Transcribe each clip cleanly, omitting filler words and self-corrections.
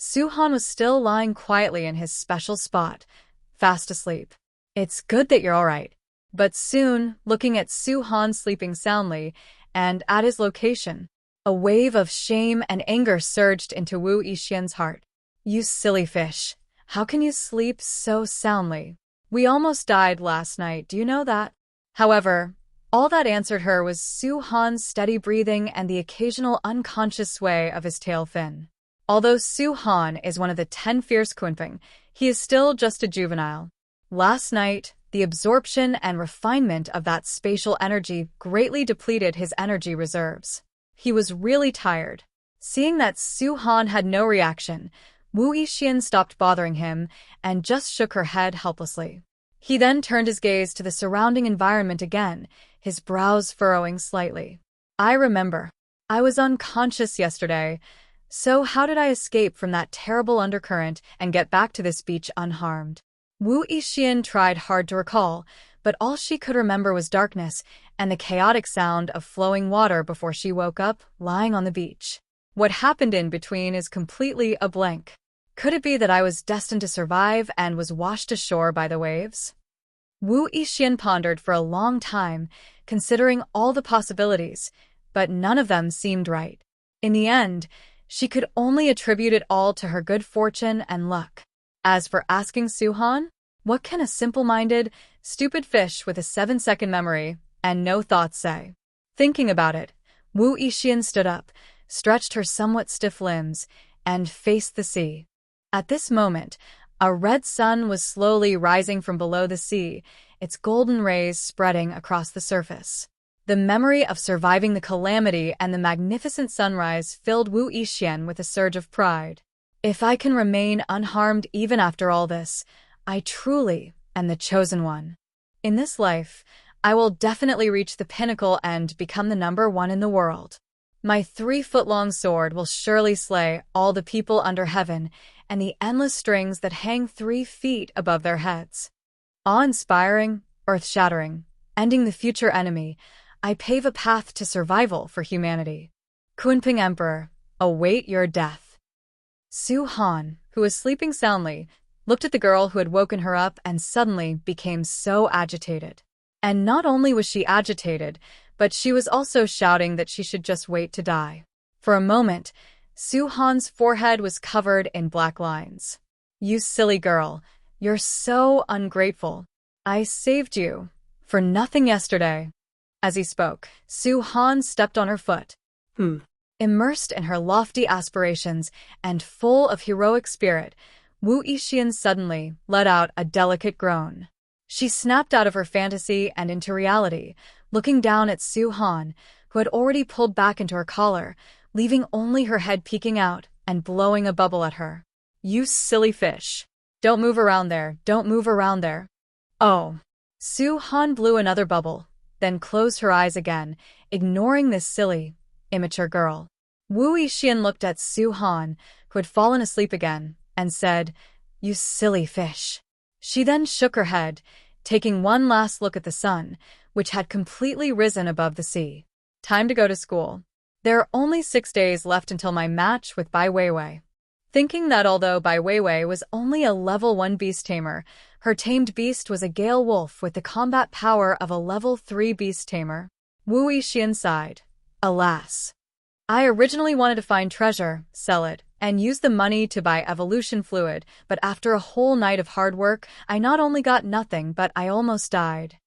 Suhan was still lying quietly in his special spot, fast asleep. It's good that you're all right. But soon, looking at Suhan sleeping soundly, and at his location, a wave of shame and anger surged into Wu Yixian's heart. You silly fish. How can you sleep so soundly? We almost died last night, do you know that? However, all that answered her was Suhan's steady breathing and the occasional unconscious sway of his tail fin. Although Suhan is one of the 10 fierce kun-pan, he is still just a juvenile. Last night, the absorption and refinement of that spatial energy greatly depleted his energy reserves. He was really tired. Seeing that Suhan had no reaction, Wu Yixian stopped bothering him and just shook her head helplessly. He then turned his gaze to the surrounding environment again, his brows furrowing slightly. I remember. I was unconscious yesterday, so how did I escape from that terrible undercurrent and get back to this beach unharmed? Wu Yixian tried hard to recall, but all she could remember was darkness and the chaotic sound of flowing water before she woke up, lying on the beach. What happened in between is completely a blank. Could it be that I was destined to survive and was washed ashore by the waves? Wu Yixian pondered for a long time, considering all the possibilities, but none of them seemed right. In the end, she could only attribute it all to her good fortune and luck. As for asking Suhan, what can a simple-minded, stupid fish with a 7-second memory and no thoughts say? Thinking about it, Wu Yixian stood up, stretched her somewhat stiff limbs, and faced the sea. At this moment, a red sun was slowly rising from below the sea, its golden rays spreading across the surface. The memory of surviving the calamity and the magnificent sunrise filled Wu Yixian with a surge of pride. If I can remain unharmed even after all this, I truly am the chosen one. In this life, I will definitely reach the pinnacle and become the #1 in the world. My 3-foot-long sword will surely slay all the people under heaven and the endless strings that hang 3 feet above their heads. Awe-inspiring, earth-shattering, ending the future enemy, I pave a path to survival for humanity. Kun-pan Emperor, await your death. Suhan, who was sleeping soundly, looked at the girl who had woken her up and suddenly became so agitated. And not only was she agitated, but she was also shouting that she should just wait to die. For a moment, Suhan's forehead was covered in black lines. You silly girl, you're so ungrateful. I saved you for nothing yesterday. As he spoke, Suhan stepped on her foot. Immersed in her lofty aspirations and full of heroic spirit, Wu Yixian suddenly let out a delicate groan. She snapped out of her fantasy and into reality, looking down at Suhan, who had already pulled back into her collar, leaving only her head peeking out and blowing a bubble at her. You silly fish. Don't move around there, don't move around there. Oh. Suhan blew another bubble, then closed her eyes again, ignoring this silly, immature girl. Wu Yixian looked at Suhan, who had fallen asleep again, and said, You silly fish. She then shook her head, taking one last look at the sun, which had completely risen above the sea. Time to go to school. There are only 6 days left until my match with Bai Weiwei. Thinking that although Bai Weiwei was only a level 1 beast tamer, her tamed beast was a gale wolf with the combat power of a level 3 beast tamer, Wu Yixian sighed. Alas. I originally wanted to find treasure, sell it, and use the money to buy evolution fluid, but after a whole night of hard work, I not only got nothing, but I almost died.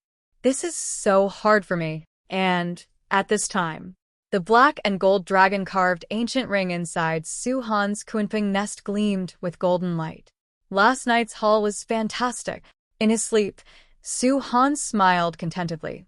This is so hard for me, and, at this time, the black and gold dragon-carved ancient ring inside Suhan's kun-pan nest gleamed with golden light. Last night's haul was fantastic. In his sleep, Suhan smiled contentedly.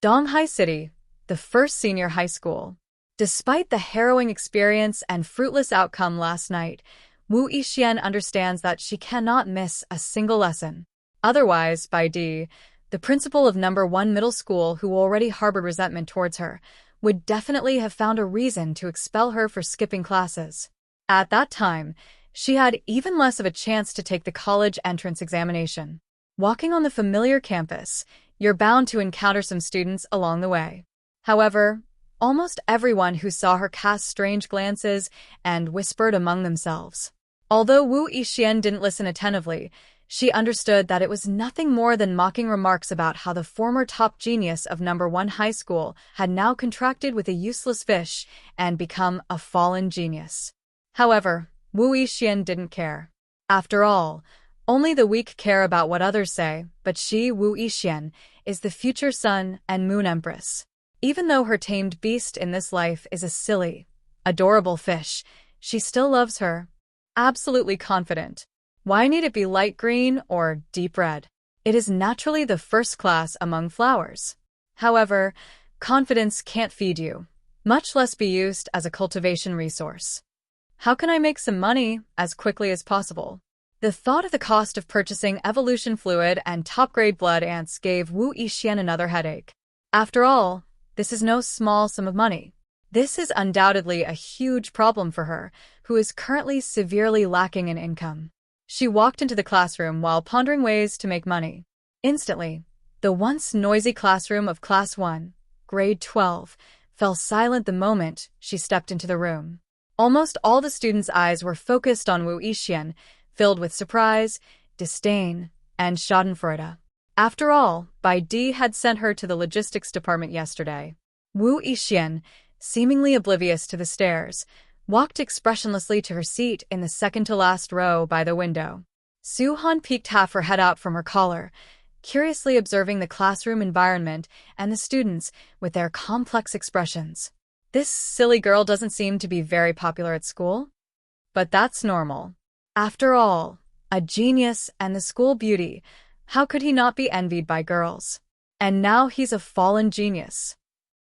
Donghai City, the first senior high school. Despite the harrowing experience and fruitless outcome last night, Wu Yixian understands that she cannot miss a single lesson. Otherwise, Bai Di, the principal of #1 middle school who already harbored resentment towards her, would definitely have found a reason to expel her for skipping classes. At that time, she had even less of a chance to take the college entrance examination. Walking on the familiar campus, you're bound to encounter some students along the way. However, Almost everyone who saw her cast strange glances and whispered among themselves. Although Wu Yixian didn't listen attentively, she understood that it was nothing more than mocking remarks about how the former top genius of #1 high school had now contracted with a useless fish and become a fallen genius. However, Wu Yixian didn't care. After all, only the weak care about what others say, but she, Wu Yixian, is the future sun and moon empress. Even though her tamed beast in this life is a silly, adorable fish, she still loves her. Absolutely confident. Why need it be light green or deep red? It is naturally the first class among flowers. However, confidence can't feed you, much less be used as a cultivation resource. How can I make some money as quickly as possible? The thought of the cost of purchasing evolution fluid and top-grade blood ants gave Wu Yixian another headache. After all, this is no small sum of money. This is undoubtedly a huge problem for her, who is currently severely lacking in income. She walked into the classroom while pondering ways to make money. Instantly, the once noisy classroom of Class 1, Grade 12, fell silent the moment she stepped into the room. Almost all the students' eyes were focused on Wu Yixian, filled with surprise, disdain, and schadenfreude. After all, Bai Di had sent her to the logistics department yesterday. Wu Yixian, seemingly oblivious to the stares, walked expressionlessly to her seat in the second-to-last row by the window. Su-han peeked half her head out from her collar, curiously observing the classroom environment and the students with their complex expressions. This silly girl doesn't seem to be very popular at school. But that's normal. After all, a genius and the school beauty, how could he not be envied by girls? And now he's a fallen genius.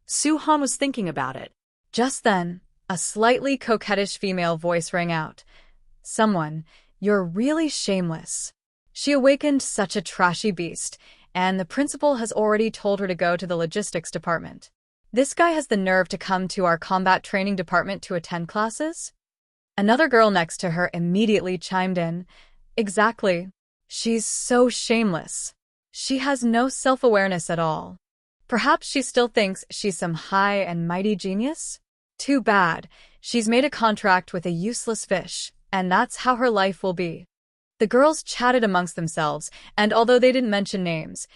Su-han was thinking about it. Just then, a slightly coquettish female voice rang out. Someone, you're really shameless. She awakened such a trashy beast, and the principal has already told her to go to the logistics department. This guy has the nerve to come to our combat training department to attend classes? Another girl next to her immediately chimed in. Exactly. She's so shameless. She has no self-awareness at all. Perhaps she still thinks she's some high and mighty genius? Too bad. She's made a contract with a useless fish, and that's how her life will be. The girls chatted amongst themselves, and although they didn't mention names,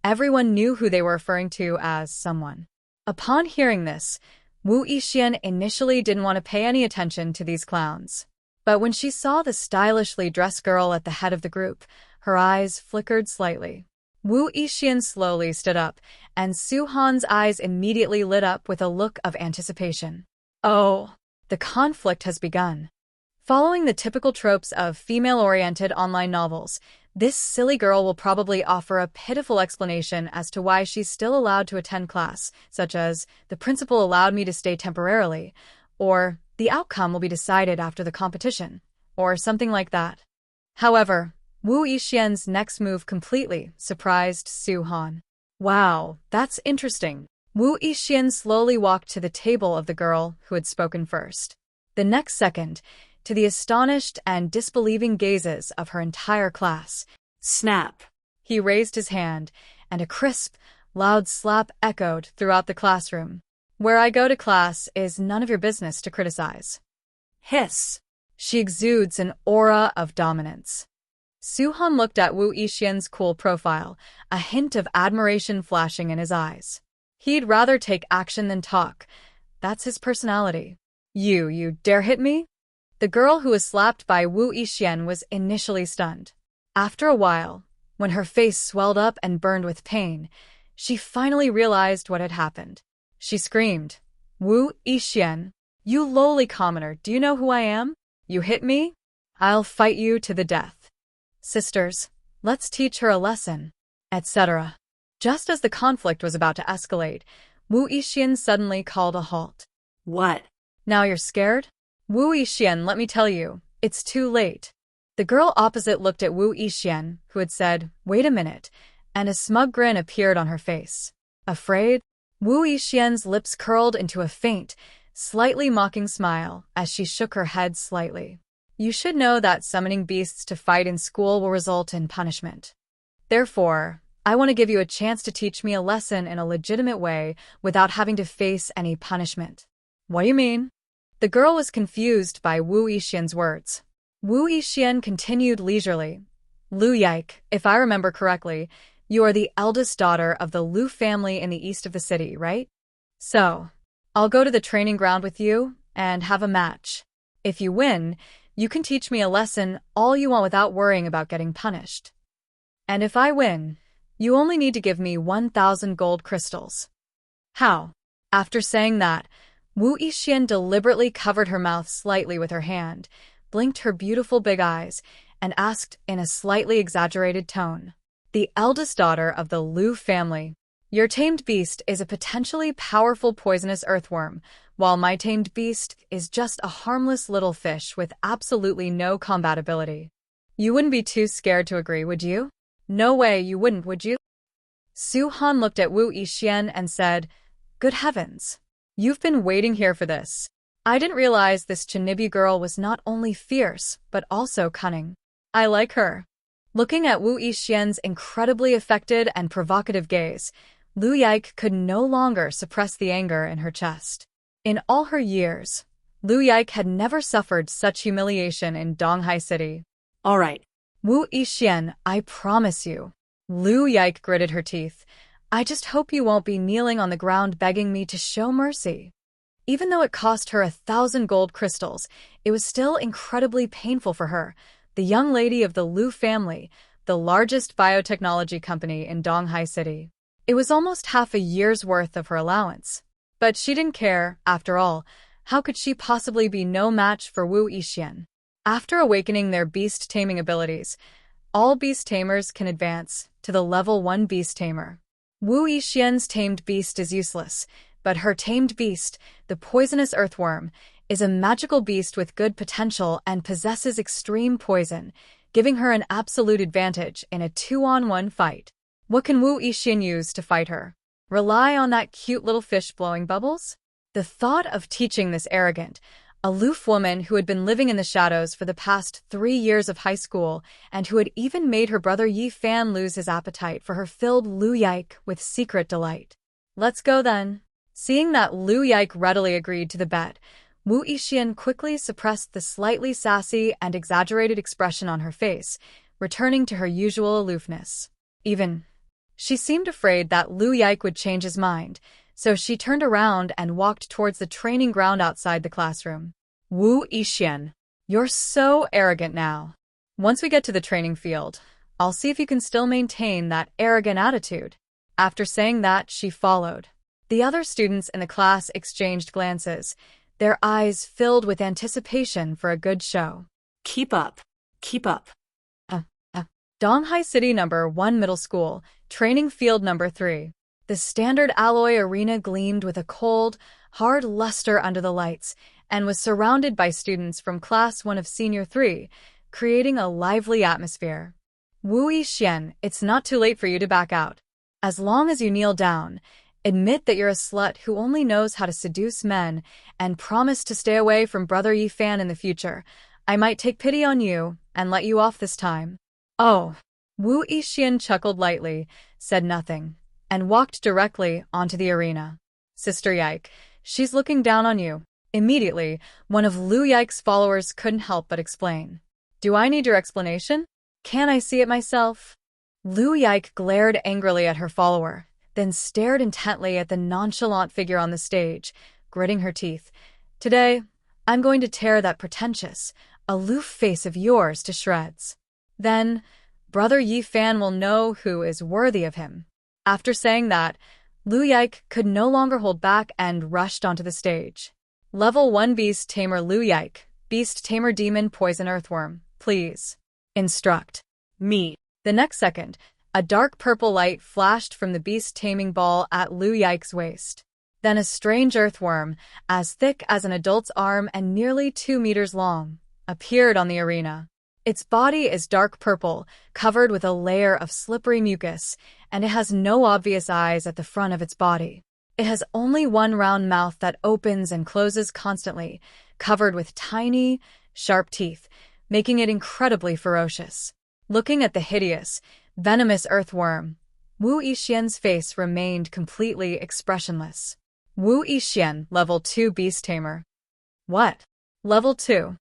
everyone knew who they were referring to as someone. Upon hearing this, Wu Yixian initially didn't want to pay any attention to these clowns. But when she saw the stylishly dressed girl at the head of the group, her eyes flickered slightly. Wu Yixian slowly stood up, and Su-han's eyes immediately lit up with a look of anticipation. Oh, the conflict has begun. Following the typical tropes of female-oriented online novels, this silly girl will probably offer a pitiful explanation as to why she's still allowed to attend class, such as, the principal allowed me to stay temporarily, or the outcome will be decided after the competition, or something like that. However, Wu Yixian's next move completely surprised Su-han. Wow, that's interesting. Wu Yixian slowly walked to the table of the girl who had spoken first. The next second, to the astonished and disbelieving gazes of her entire class, snap! He raised his hand, and a crisp, loud slap echoed throughout the classroom. Where I go to class is none of your business to criticize. Hiss! She exudes an aura of dominance. Su-han looked at Wu Yixian's cool profile, a hint of admiration flashing in his eyes. He'd rather take action than talk. That's his personality. You dare hit me? The girl who was slapped by Wu Yixian was initially stunned. After a while, when her face swelled up and burned with pain, she finally realized what had happened. She screamed, Wu Yixian, you lowly commoner, do you know who I am? You hit me? I'll fight you to the death. Sisters, let's teach her a lesson, etc. Just as the conflict was about to escalate, Wu Yixian suddenly called a halt. What? Now you're scared? Wu Yixian, let me tell you, it's too late. The girl opposite looked at Wu Yixian, who had said, wait a minute, and a smug grin appeared on her face. Afraid? Wu Yixian's lips curled into a faint, slightly mocking smile as she shook her head slightly. You should know that summoning beasts to fight in school will result in punishment. Therefore, I want to give you a chance to teach me a lesson in a legitimate way without having to face any punishment. What do you mean? The girl was confused by Wu Yixian's words. Wu Yixian continued leisurely. Lu Yike, if I remember correctly, you are the eldest daughter of the Lu family in the east of the city, right? So, I'll go to the training ground with you and have a match. If you win, you can teach me a lesson all you want without worrying about getting punished. And if I win, you only need to give me 1,000 gold crystals. How? After saying that, Wu Yixian deliberately covered her mouth slightly with her hand, blinked her beautiful big eyes, and asked in a slightly exaggerated tone. The eldest daughter of the Lu family. Your tamed beast is a potentially powerful poisonous earthworm, while my tamed beast is just a harmless little fish with absolutely no combat ability. You wouldn't be too scared to agree, would you? No way you wouldn't, would you? Su Han looked at Wu Yixian and said, Good heavens. You've been waiting here for this. I didn't realize this Chinibi girl was not only fierce, but also cunning. I like her. Looking at Wu Yixian's incredibly affected and provocative gaze, Lu Yike could no longer suppress the anger in her chest. In all her years, Lu Yike had never suffered such humiliation in Donghai City. All right. Wu Yixian, I promise you. Lu Yike gritted her teeth. I just hope you won't be kneeling on the ground begging me to show mercy. Even though it cost her 1,000 gold crystals, it was still incredibly painful for her, the young lady of the Lu family, the largest biotechnology company in Donghai City. It was almost half a year's worth of her allowance. But she didn't care, after all. How could she possibly be no match for Wu Yixian? After awakening their beast-taming abilities, all beast tamers can advance to the level 1 beast tamer. Wu Yixian's tamed beast is useless, but her tamed beast, the poisonous earthworm, is a magical beast with good potential and possesses extreme poison, giving her an absolute advantage in a 2-on-1 fight. What can Wu Yixian use to fight her? Rely on that cute little fish blowing bubbles? The thought of teaching this arrogant, aloof woman who had been living in the shadows for the past 3 years of high school and who had even made her brother Yi Fan lose his appetite for her filled Lu Yike with secret delight. Let's go then. Seeing that Lu Yike readily agreed to the bet, Wu Yixian quickly suppressed the slightly sassy and exaggerated expression on her face, returning to her usual aloofness. She seemed afraid that Lu Yike would change his mind, so she turned around and walked towards the training ground outside the classroom. Wu Yixian, you're so arrogant now. Once we get to the training field, I'll see if you can still maintain that arrogant attitude. After saying that, she followed. The other students in the class exchanged glances, their eyes filled with anticipation for a good show. Keep up. Keep up. Donghai City No. 1 Middle School, Training Field No. 3. The standard alloy arena gleamed with a cold, hard luster under the lights and was surrounded by students from Class 1 of Senior 3, creating a lively atmosphere. Wu Yixian, it's not too late for you to back out. As long as you kneel down, admit that you're a slut who only knows how to seduce men, and promise to stay away from Brother Yi Fan in the future, I might take pity on you and let you off this time. Oh. Wu Yixian chuckled lightly, said nothing, and walked directly onto the arena. Sister Yike, she's looking down on you. Immediately, one of Lu Yike's followers couldn't help but explain. Do I need your explanation? Can't I see it myself? Lu Yike glared angrily at her follower, then stared intently at the nonchalant figure on the stage, gritting her teeth. Today, I'm going to tear that pretentious, aloof face of yours to shreds. Then, Brother Yi Fan will know who is worthy of him. After saying that, Lu Yike could no longer hold back and rushed onto the stage. Level 1 Beast Tamer Lu Yike, Beast Tamer Demon Poison Earthworm, please. Instruct. Me. The next second, a dark purple light flashed from the beast taming ball at Lu Yike's waist. Then a strange earthworm, as thick as an adult's arm and nearly 2 meters long, appeared on the arena. Its body is dark purple, covered with a layer of slippery mucus, and it has no obvious eyes at the front of its body. It has only one round mouth that opens and closes constantly, covered with tiny, sharp teeth, making it incredibly ferocious. Looking at the hideous, venomous earthworm, Wu Yixian's face remained completely expressionless. Wu Yixian, Level 2 Beast Tamer. What? Level 2?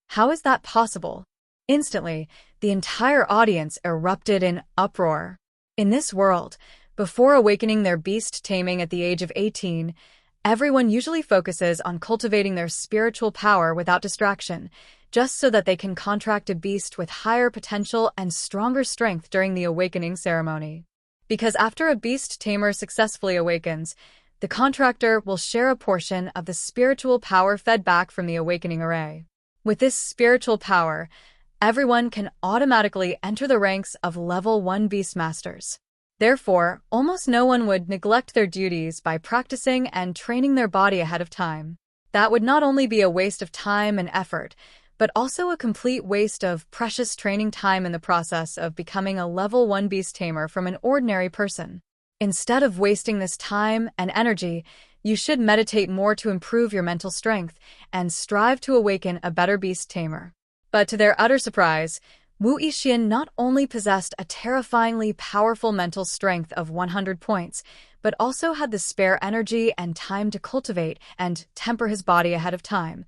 How is that possible? Instantly, the entire audience erupted in uproar. In this world, before awakening their beast taming at the age of 18, everyone usually focuses on cultivating their spiritual power without distraction, just so that they can contract a beast with higher potential and stronger strength during the awakening ceremony. Because after a beast tamer successfully awakens, the contractor will share a portion of the spiritual power fed back from the awakening array. With this spiritual power, everyone can automatically enter the ranks of Level 1 Beastmasters. Therefore, almost no one would neglect their duties by practicing and training their body ahead of time. That would not only be a waste of time and effort, but also a complete waste of precious training time in the process of becoming a Level 1 Beast Tamer from an ordinary person. Instead of wasting this time and energy, you should meditate more to improve your mental strength and strive to awaken a better Beast Tamer. But to their utter surprise, Wu Yixian not only possessed a terrifyingly powerful mental strength of 100 points, but also had the spare energy and time to cultivate and temper his body ahead of time,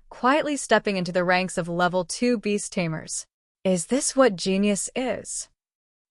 quietly stepping into the ranks of Level 2 Beast Tamers. Is this what genius is?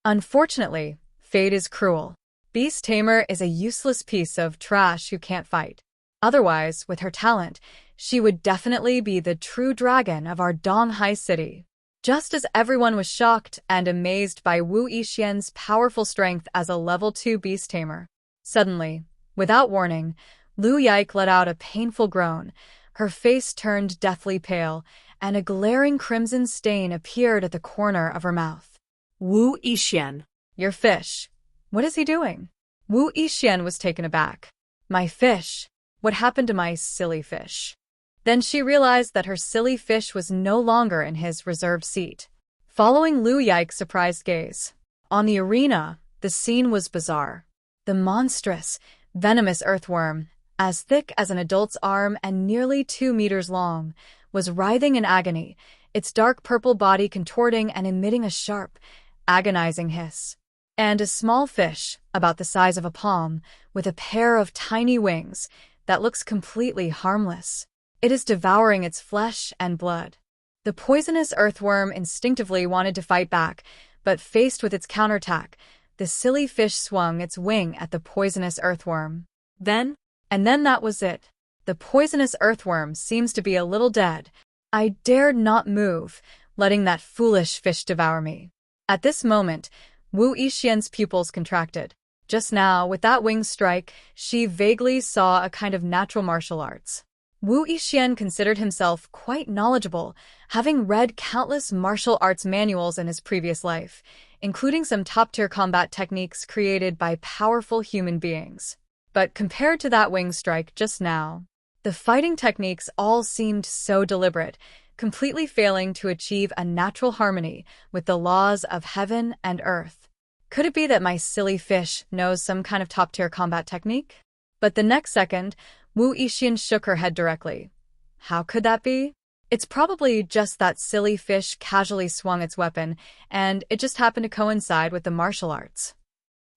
Unfortunately, fate is cruel. Beast Tamer is a useless piece of trash who can't fight. Otherwise, with her talent, she would definitely be the true dragon of our Donghai city. Just as everyone was shocked and amazed by Wu Yixian's powerful strength as a Level 2 Beast Tamer, suddenly, without warning, Lu Yike let out a painful groan. Her face turned deathly pale, and a glaring crimson stain appeared at the corner of her mouth. Wu Yixian. Your fish. What is he doing? Wu Yixian was taken aback. My fish? What happened to my silly fish? Then she realized that her silly fish was no longer in his reserved seat. Following Lu Yike's surprised gaze, on the arena, the scene was bizarre. The monstrous, venomous earthworm, as thick as an adult's arm and nearly 2 meters long, was writhing in agony, its dark purple body contorting and emitting a sharp, agonizing hiss. And a small fish, about the size of a palm, with a pair of tiny wings, that looks completely harmless. It is devouring its flesh and blood. The poisonous earthworm instinctively wanted to fight back, but faced with its counterattack, the silly fish swung its wing at the poisonous earthworm. Then that was it. The poisonous earthworm seems to be a little dead. I dared not move, letting that foolish fish devour me. At this moment, Wu Yixian's pupils contracted. Just now, with that wing strike, she vaguely saw a kind of natural martial arts. Wu Yixian considered himself quite knowledgeable, having read countless martial arts manuals in his previous life, including some top-tier combat techniques created by powerful human beings. But compared to that wing strike just now, the fighting techniques all seemed so deliberate, completely failing to achieve a natural harmony with the laws of heaven and earth. Could it be that my silly fish knows some kind of top-tier combat technique? But the next second, Wu Yixian shook her head directly. How could that be? It's probably just that silly fish casually swung its weapon, and it just happened to coincide with the martial arts.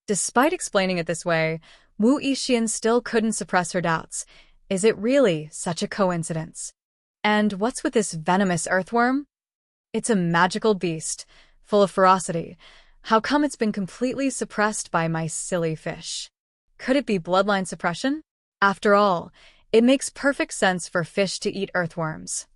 Despite explaining it this way, Wu Yixian still couldn't suppress her doubts. Is it really such a coincidence? And what's with this venomous earthworm? It's a magical beast, full of ferocity. How come it's been completely suppressed by my silly fish? Could it be bloodline suppression? After all, it makes perfect sense for fish to eat earthworms.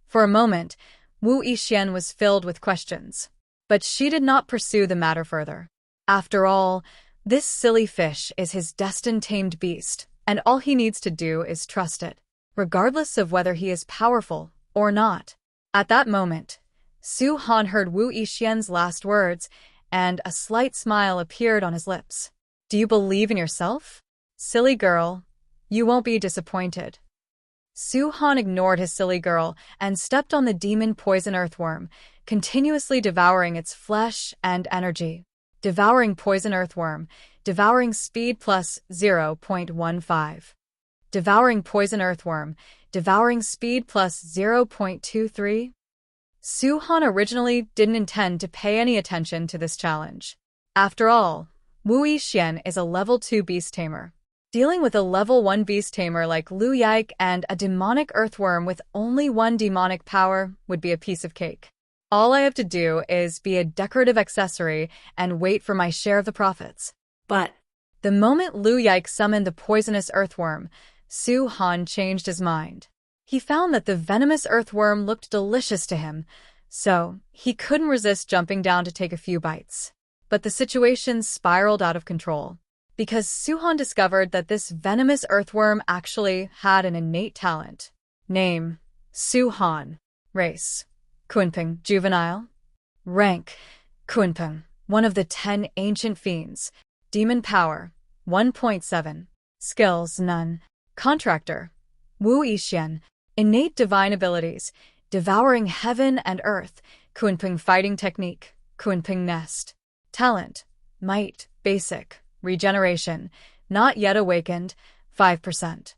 For a moment, Wu Yixian was filled with questions, but she did not pursue the matter further. After all, this silly fish is his destined tamed beast, and all he needs to do is trust it, regardless of whether he is powerful or not. At that moment, Su Han heard Wu Yixian's last words, and a slight smile appeared on his lips. Do you believe in yourself? Silly girl, you won't be disappointed. Su Han ignored his silly girl and stepped on the demon poison earthworm, continuously devouring its flesh and energy. Devouring poison earthworm, devouring speed plus 0.15. Devouring poison earthworm, devouring speed plus 0.23. Su Han originally didn't intend to pay any attention to this challenge. After all, Wu Yixian is a level 2 beast tamer. Dealing with a level 1 beast tamer like Lu Yike and a demonic earthworm with only 1 demonic power would be a piece of cake. All I have to do is be a decorative accessory and wait for my share of the profits. But The moment Lu Yike summoned the poisonous earthworm, Su Han changed his mind. He found that the venomous earthworm looked delicious to him, so he couldn't resist jumping down to take a few bites. But the situation spiraled out of control, because Su Han discovered that this venomous earthworm actually had an innate talent. Name: Su Han. Race: kun-pan, juvenile. Rank: kun-pan, one of the 10 ancient fiends. Demon power: 1.7. Skills: none. Contractor: Wu Yixian. Innate divine abilities: devouring heaven and earth. Kun-pan fighting technique: kun-pan nest. Talent: might, basic, regeneration, not yet awakened, 5%.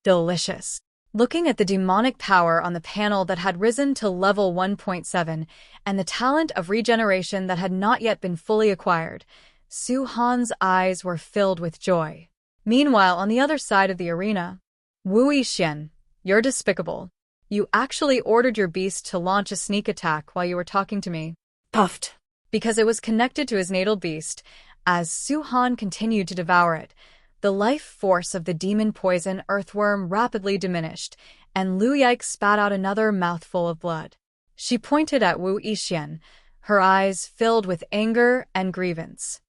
Delicious. Looking at the demonic power on the panel that had risen to level 1.7 and the talent of regeneration that had not yet been fully acquired, Su Han's eyes were filled with joy. Meanwhile, on the other side of the arena, Wu Yixian, you're despicable. You actually ordered your beast to launch a sneak attack while you were talking to me. puffed. Because it was connected to his natal beast, as Su Han continued to devour it, the life force of the demon poison earthworm rapidly diminished, and Lu Yike spat out another mouthful of blood. She pointed at Wu Yixian, her eyes filled with anger and grievance.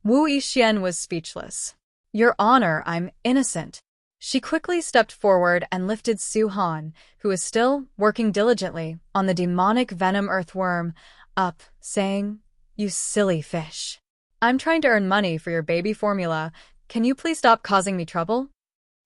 Wu Yixian was speechless. Your Honor, I'm innocent. She quickly stepped forward and lifted Su Han, who was still working diligently on the demonic venom earthworm, up, saying, You silly fish. I'm trying to earn money for your baby formula. Can you please stop causing me trouble?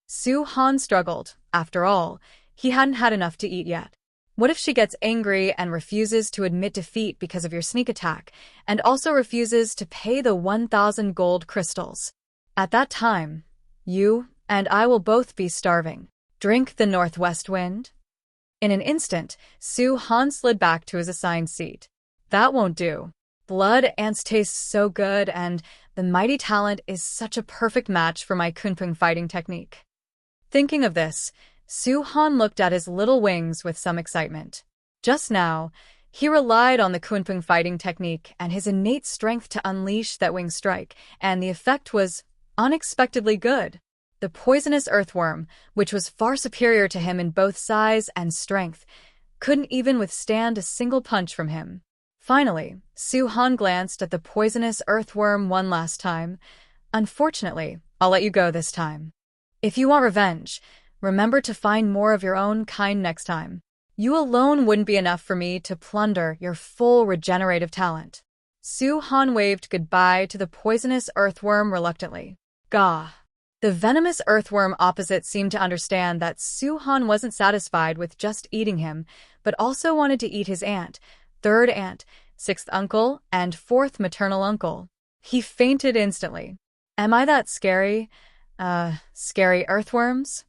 Su Han struggled. After all, he hadn't had enough to eat yet. What if she gets angry and refuses to admit defeat because of your sneak attack, and also refuses to pay the 1,000 gold crystals? At that time, you and I will both be starving. Drink the northwest wind? In an instant, Su Han slid back to his assigned seat. That won't do. Blood ants taste so good, and the mighty talent is such a perfect match for my kun-pan fighting technique. Thinking of this, Su Han looked at his little wings with some excitement. Just now, he relied on the kun-pan fighting technique and his innate strength to unleash that wing strike, and the effect was unexpectedly good. The poisonous earthworm, which was far superior to him in both size and strength, couldn't even withstand a single punch from him. Finally, Su Han glanced at the poisonous earthworm one last time. Unfortunately, I'll let you go this time. If you want revenge, remember to find more of your own kind next time. You alone wouldn't be enough for me to plunder your full regenerative talent. Su Han waved goodbye to the poisonous earthworm reluctantly. Gah! The venomous earthworm opposite seemed to understand that Su Han wasn't satisfied with just eating him, but also wanted to eat his aunt, third aunt, sixth uncle, and fourth maternal uncle. He fainted instantly. Am I that scary? Scary earthworms?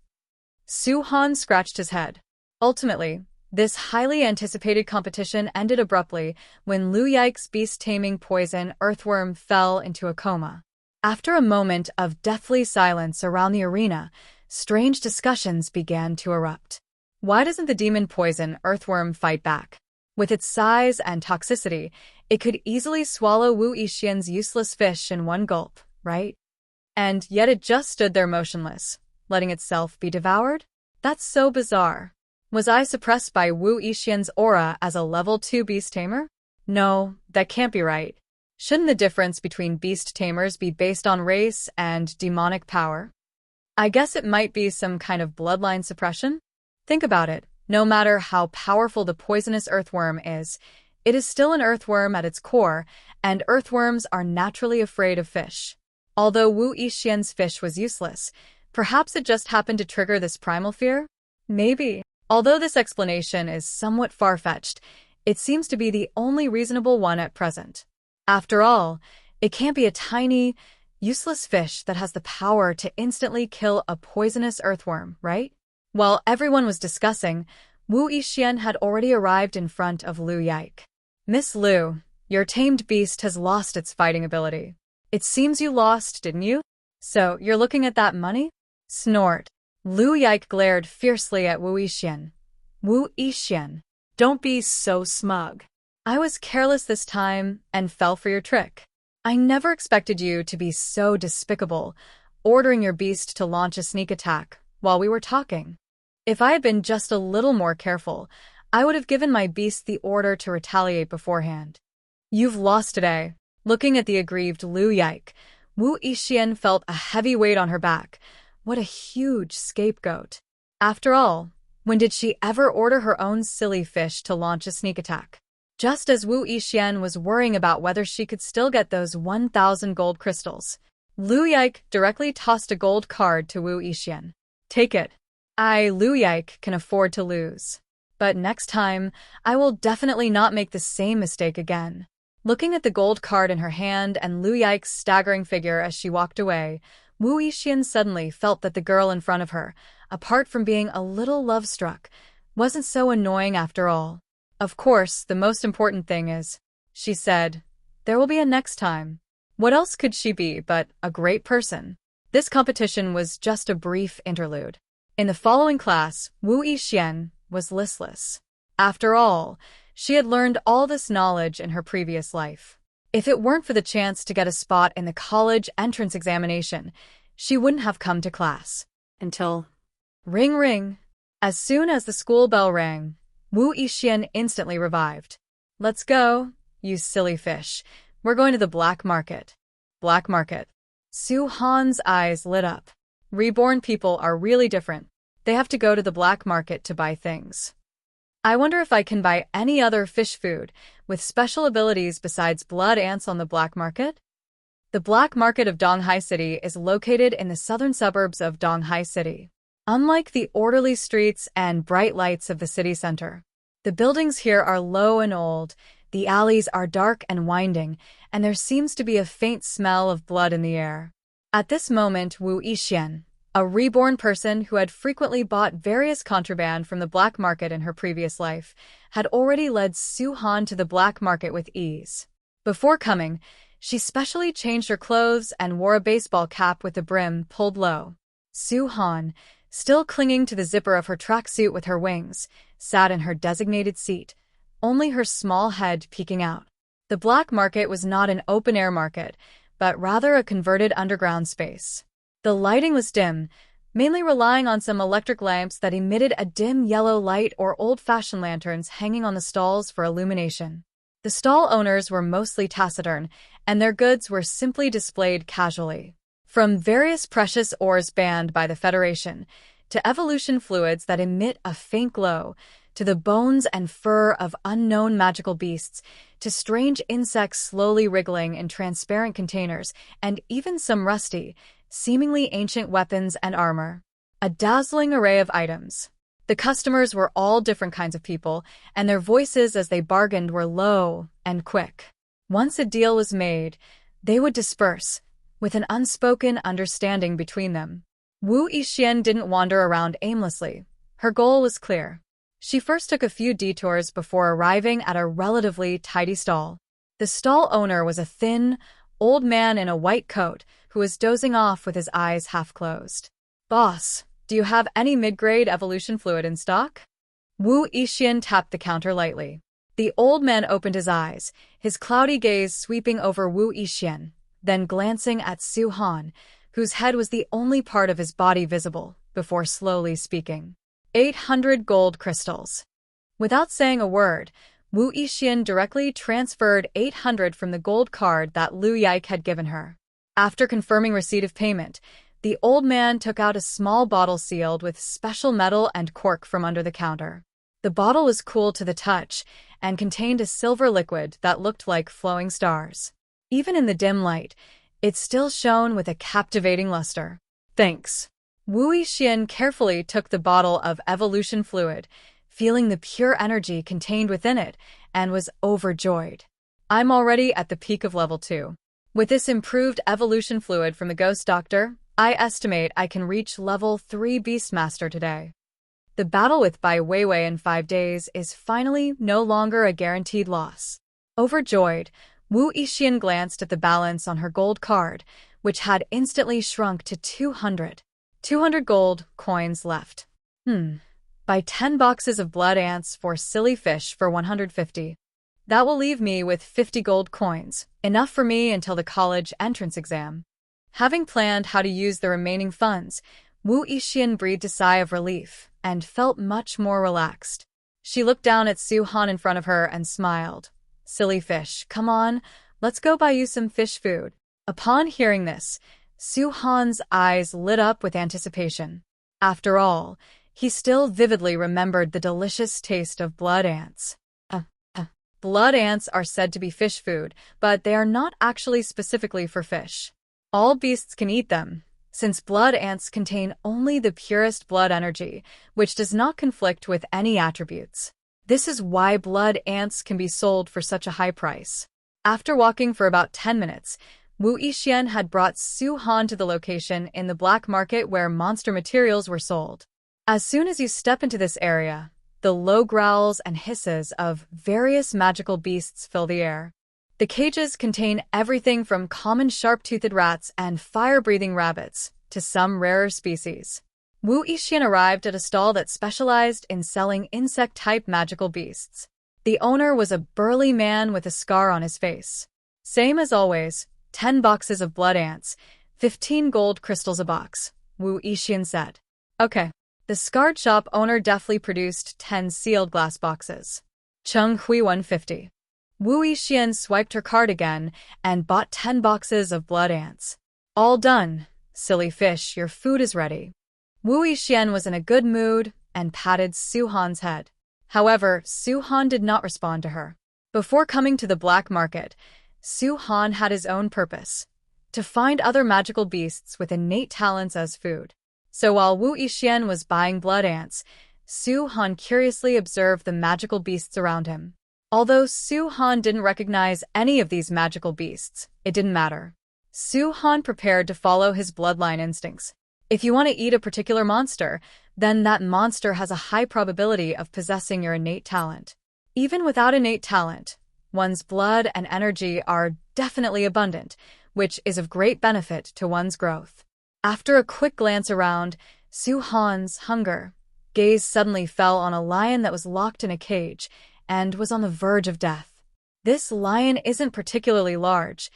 Su Han scratched his head. Ultimately, this highly anticipated competition ended abruptly when Lu Yike's beast-taming poison earthworm fell into a coma. After a moment of deathly silence around the arena, strange discussions began to erupt. Why doesn't the demon poison earthworm fight back? With its size and toxicity, it could easily swallow Wu Yixian's useless fish in one gulp, right? And yet it just stood there motionless, letting itself be devoured? That's so bizarre. Was I suppressed by Wu Yixian's aura as a level 2 beast tamer? No, that can't be right. Shouldn't the difference between beast tamers be based on race and demonic power? I guess it might be some kind of bloodline suppression? Think about it. No matter how powerful the poisonous earthworm is, it is still an earthworm at its core, and earthworms are naturally afraid of fish. Although Wu Yixian's fish was useless, perhaps it just happened to trigger this primal fear? Maybe. Although this explanation is somewhat far-fetched, it seems to be the only reasonable one at present. After all, it can't be a tiny, useless fish that has the power to instantly kill a poisonous earthworm, right? While everyone was discussing, Wu Yixian had already arrived in front of Lu Yike. Miss Lu, your tamed beast has lost its fighting ability. It seems you lost, didn't you? So, you're looking at that money? Snort. Lu Yike glared fiercely at Wu Yixian. Wu Yixian. Don't be so smug. I was careless this time and fell for your trick. I never expected you to be so despicable, ordering your beast to launch a sneak attack while we were talking. If I had been just a little more careful, I would have given my beast the order to retaliate beforehand. You've lost today. Looking at the aggrieved Lu Yike, Wu Yixian felt a heavy weight on her back. What a huge scapegoat. After all, when did she ever order her own silly fish to launch a sneak attack? Just as Wu Yixian was worrying about whether she could still get those 1,000 gold crystals, Lu Yike directly tossed a gold card to Wu Yixian. Take it. Lu Yike, can afford to lose. But next time, I will definitely not make the same mistake again. Looking at the gold card in her hand and Lu Yike's staggering figure as she walked away, Wu Yixian suddenly felt that the girl in front of her, apart from being a little love-struck, wasn't so annoying after all. Of course, the most important thing is, she said, there will be a next time. What else could she be but a great person? This competition was just a brief interlude. In the following class, Wu Yixian was listless. After all, she had learned all this knowledge in her previous life. If it weren't for the chance to get a spot in the college entrance examination, she wouldn't have come to class. Until... Ring ring. As soon as the school bell rang, Wu Yixian instantly revived. Let's go, you silly fish. We're going to the black market. Black market. Su Han's eyes lit up. Reborn people are really different. They have to go to the black market to buy things. I wonder if I can buy any other fish food with special abilities besides blood ants on the black market? The black market of Donghai City is located in the southern suburbs of Donghai City. Unlike the orderly streets and bright lights of the city center, the buildings here are low and old, the alleys are dark and winding, and there seems to be a faint smell of blood in the air. At this moment, Wu Yixian, a reborn person who had frequently bought various contraband from the black market in her previous life, had already led Su Han to the black market with ease. Before coming, she specially changed her clothes and wore a baseball cap with the brim pulled low. Su Han, still clinging to the zipper of her tracksuit with her wings, sat in her designated seat, only her small head peeking out. The black market was not an open-air market, but rather a converted underground space. The lighting was dim, mainly relying on some electric lamps that emitted a dim yellow light or old-fashioned lanterns hanging on the stalls for illumination. The stall owners were mostly taciturn, and their goods were simply displayed casually. From various precious ores banned by the Federation, to evolution fluids that emit a faint glow, to the bones and fur of unknown magical beasts, to strange insects slowly wriggling in transparent containers, and even some rusty, seemingly ancient weapons and armor. A dazzling array of items. The customers were all different kinds of people, and their voices as they bargained were low and quick. Once a deal was made, they would disperse, with an unspoken understanding between them. Wu Yixian didn't wander around aimlessly. Her goal was clear. She first took a few detours before arriving at a relatively tidy stall. The stall owner was a thin, old man in a white coat who was dozing off with his eyes half closed. Boss, do you have any mid-grade evolution fluid in stock? Wu Yixian tapped the counter lightly. The old man opened his eyes, his cloudy gaze sweeping over Wu Yixian, then glancing at Su Han, whose head was the only part of his body visible, before slowly speaking. 800 gold crystals. Without saying a word, Wu Yixian directly transferred 800 from the gold card that Lu Yike had given her. After confirming receipt of payment, the old man took out a small bottle sealed with special metal and cork from under the counter. The bottle was cool to the touch and contained a silver liquid that looked like flowing stars. Even in the dim light, it still shone with a captivating luster. Thanks. Wu Yixian carefully took the bottle of evolution fluid, feeling the pure energy contained within it, and was overjoyed. I'm already at the peak of level 2. With this improved evolution fluid from the Ghost Doctor, I estimate I can reach level 3 Beastmaster today. The battle with Bai Weiwei in 5 days is finally no longer a guaranteed loss. Overjoyed, Wu Yixian glanced at the balance on her gold card, which had instantly shrunk to 200. 200 gold coins left. Buy 10 boxes of blood ants for silly fish for 150. That will leave me with 50 gold coins, enough for me until the college entrance exam. Having planned how to use the remaining funds, Wu Yixian breathed a sigh of relief and felt much more relaxed. She looked down at Su Han in front of her and smiled. Silly fish, come on, let's go buy you some fish food. Upon hearing this, Su Han's eyes lit up with anticipation. After all, he still vividly remembered the delicious taste of blood ants. Blood ants are said to be fish food, but they are not actually specifically for fish. All beasts can eat them, since blood ants contain only the purest blood energy, which does not conflict with any attributes. This is why blood ants can be sold for such a high price. After walking for about 10 minutes, Wu Yixian had brought Su Han to the location in the black market where monster materials were sold. As soon as you step into this area, the low growls and hisses of various magical beasts fill the air. The cages contain everything from common sharp-toothed rats and fire-breathing rabbits to some rarer species. Wu Yixian arrived at a stall that specialized in selling insect-type magical beasts. The owner was a burly man with a scar on his face. Same as always, 10 boxes of blood ants, 15 gold crystals a box, Wu Yixian said. Okay. The scarred shop owner deftly produced 10 sealed glass boxes. Cheng Hui 150. Wu Yixian swiped her card again and bought 10 boxes of blood ants. All done. Silly fish, your food is ready. Wu Yixian was in a good mood and patted Su Han's head. However, Su Han did not respond to her. Before coming to the black market, Su Han had his own purpose: to find other magical beasts with innate talents as food. So while Wu Yixian was buying blood ants, Su Han curiously observed the magical beasts around him. Although Su Han didn't recognize any of these magical beasts, it didn't matter. Su Han prepared to follow his bloodline instincts. If you want to eat a particular monster, then that monster has a high probability of possessing your innate talent. Even without innate talent, one's blood and energy are definitely abundant, which is of great benefit to one's growth. After a quick glance around, Su Han's gaze suddenly fell on a lion that was locked in a cage and was on the verge of death. This lion isn't particularly large.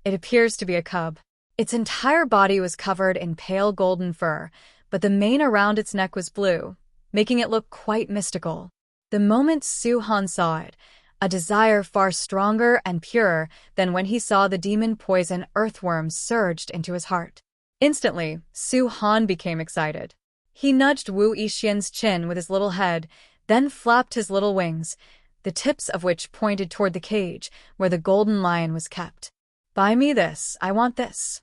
It appears to be a cub. Its entire body was covered in pale golden fur, but the mane around its neck was blue, making it look quite mystical. The moment Su Han saw it, a desire far stronger and purer than when he saw the demon poison earthworms surged into his heart. Instantly, Su Han became excited. He nudged Wu Yixian's chin with his little head, then flapped his little wings, the tips of which pointed toward the cage where the golden lion was kept. Buy me this, I want this.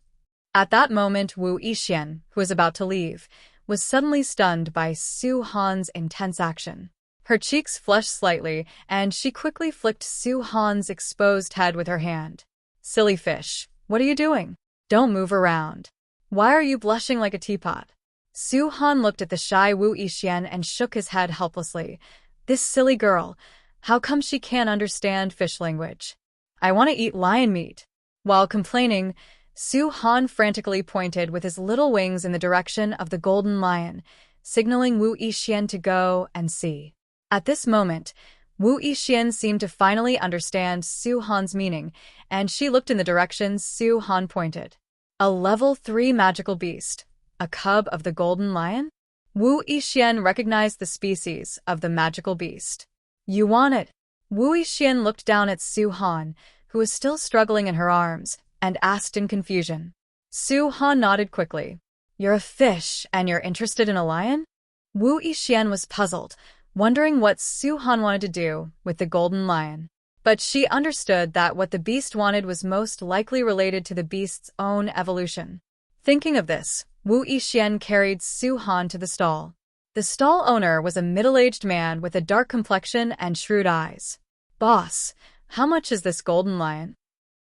At that moment, Wu Yixian, who was about to leave, was suddenly stunned by Su Han's intense action. Her cheeks flushed slightly, and she quickly flicked Su Han's exposed head with her hand. Silly fish, what are you doing? Don't move around. Why are you blushing like a teapot? Su Han looked at the shy Wu Yixian and shook his head helplessly. This silly girl, how come she can't understand fish language? I want to eat lion meat. While complaining, Su Han frantically pointed with his little wings in the direction of the golden lion, signaling Wu Yixian to go and see. At this moment, Wu Yixian seemed to finally understand Su Han's meaning, and she looked in the direction Su Han pointed. A level 3 magical beast, a cub of the golden lion? Wu Yixian recognized the species of the magical beast. You want it? Wu Yixian looked down at Su Han, who was still struggling in her arms, and asked in confusion. Su Han nodded quickly. You're a fish, and you're interested in a lion? Wu Yixian was puzzled, wondering what Su Han wanted to do with the golden lion. But she understood that what the beast wanted was most likely related to the beast's own evolution. Thinking of this, Wu Yixian carried Su Han to the stall. The stall owner was a middle-aged man with a dark complexion and shrewd eyes. Boss, how much is this golden lion?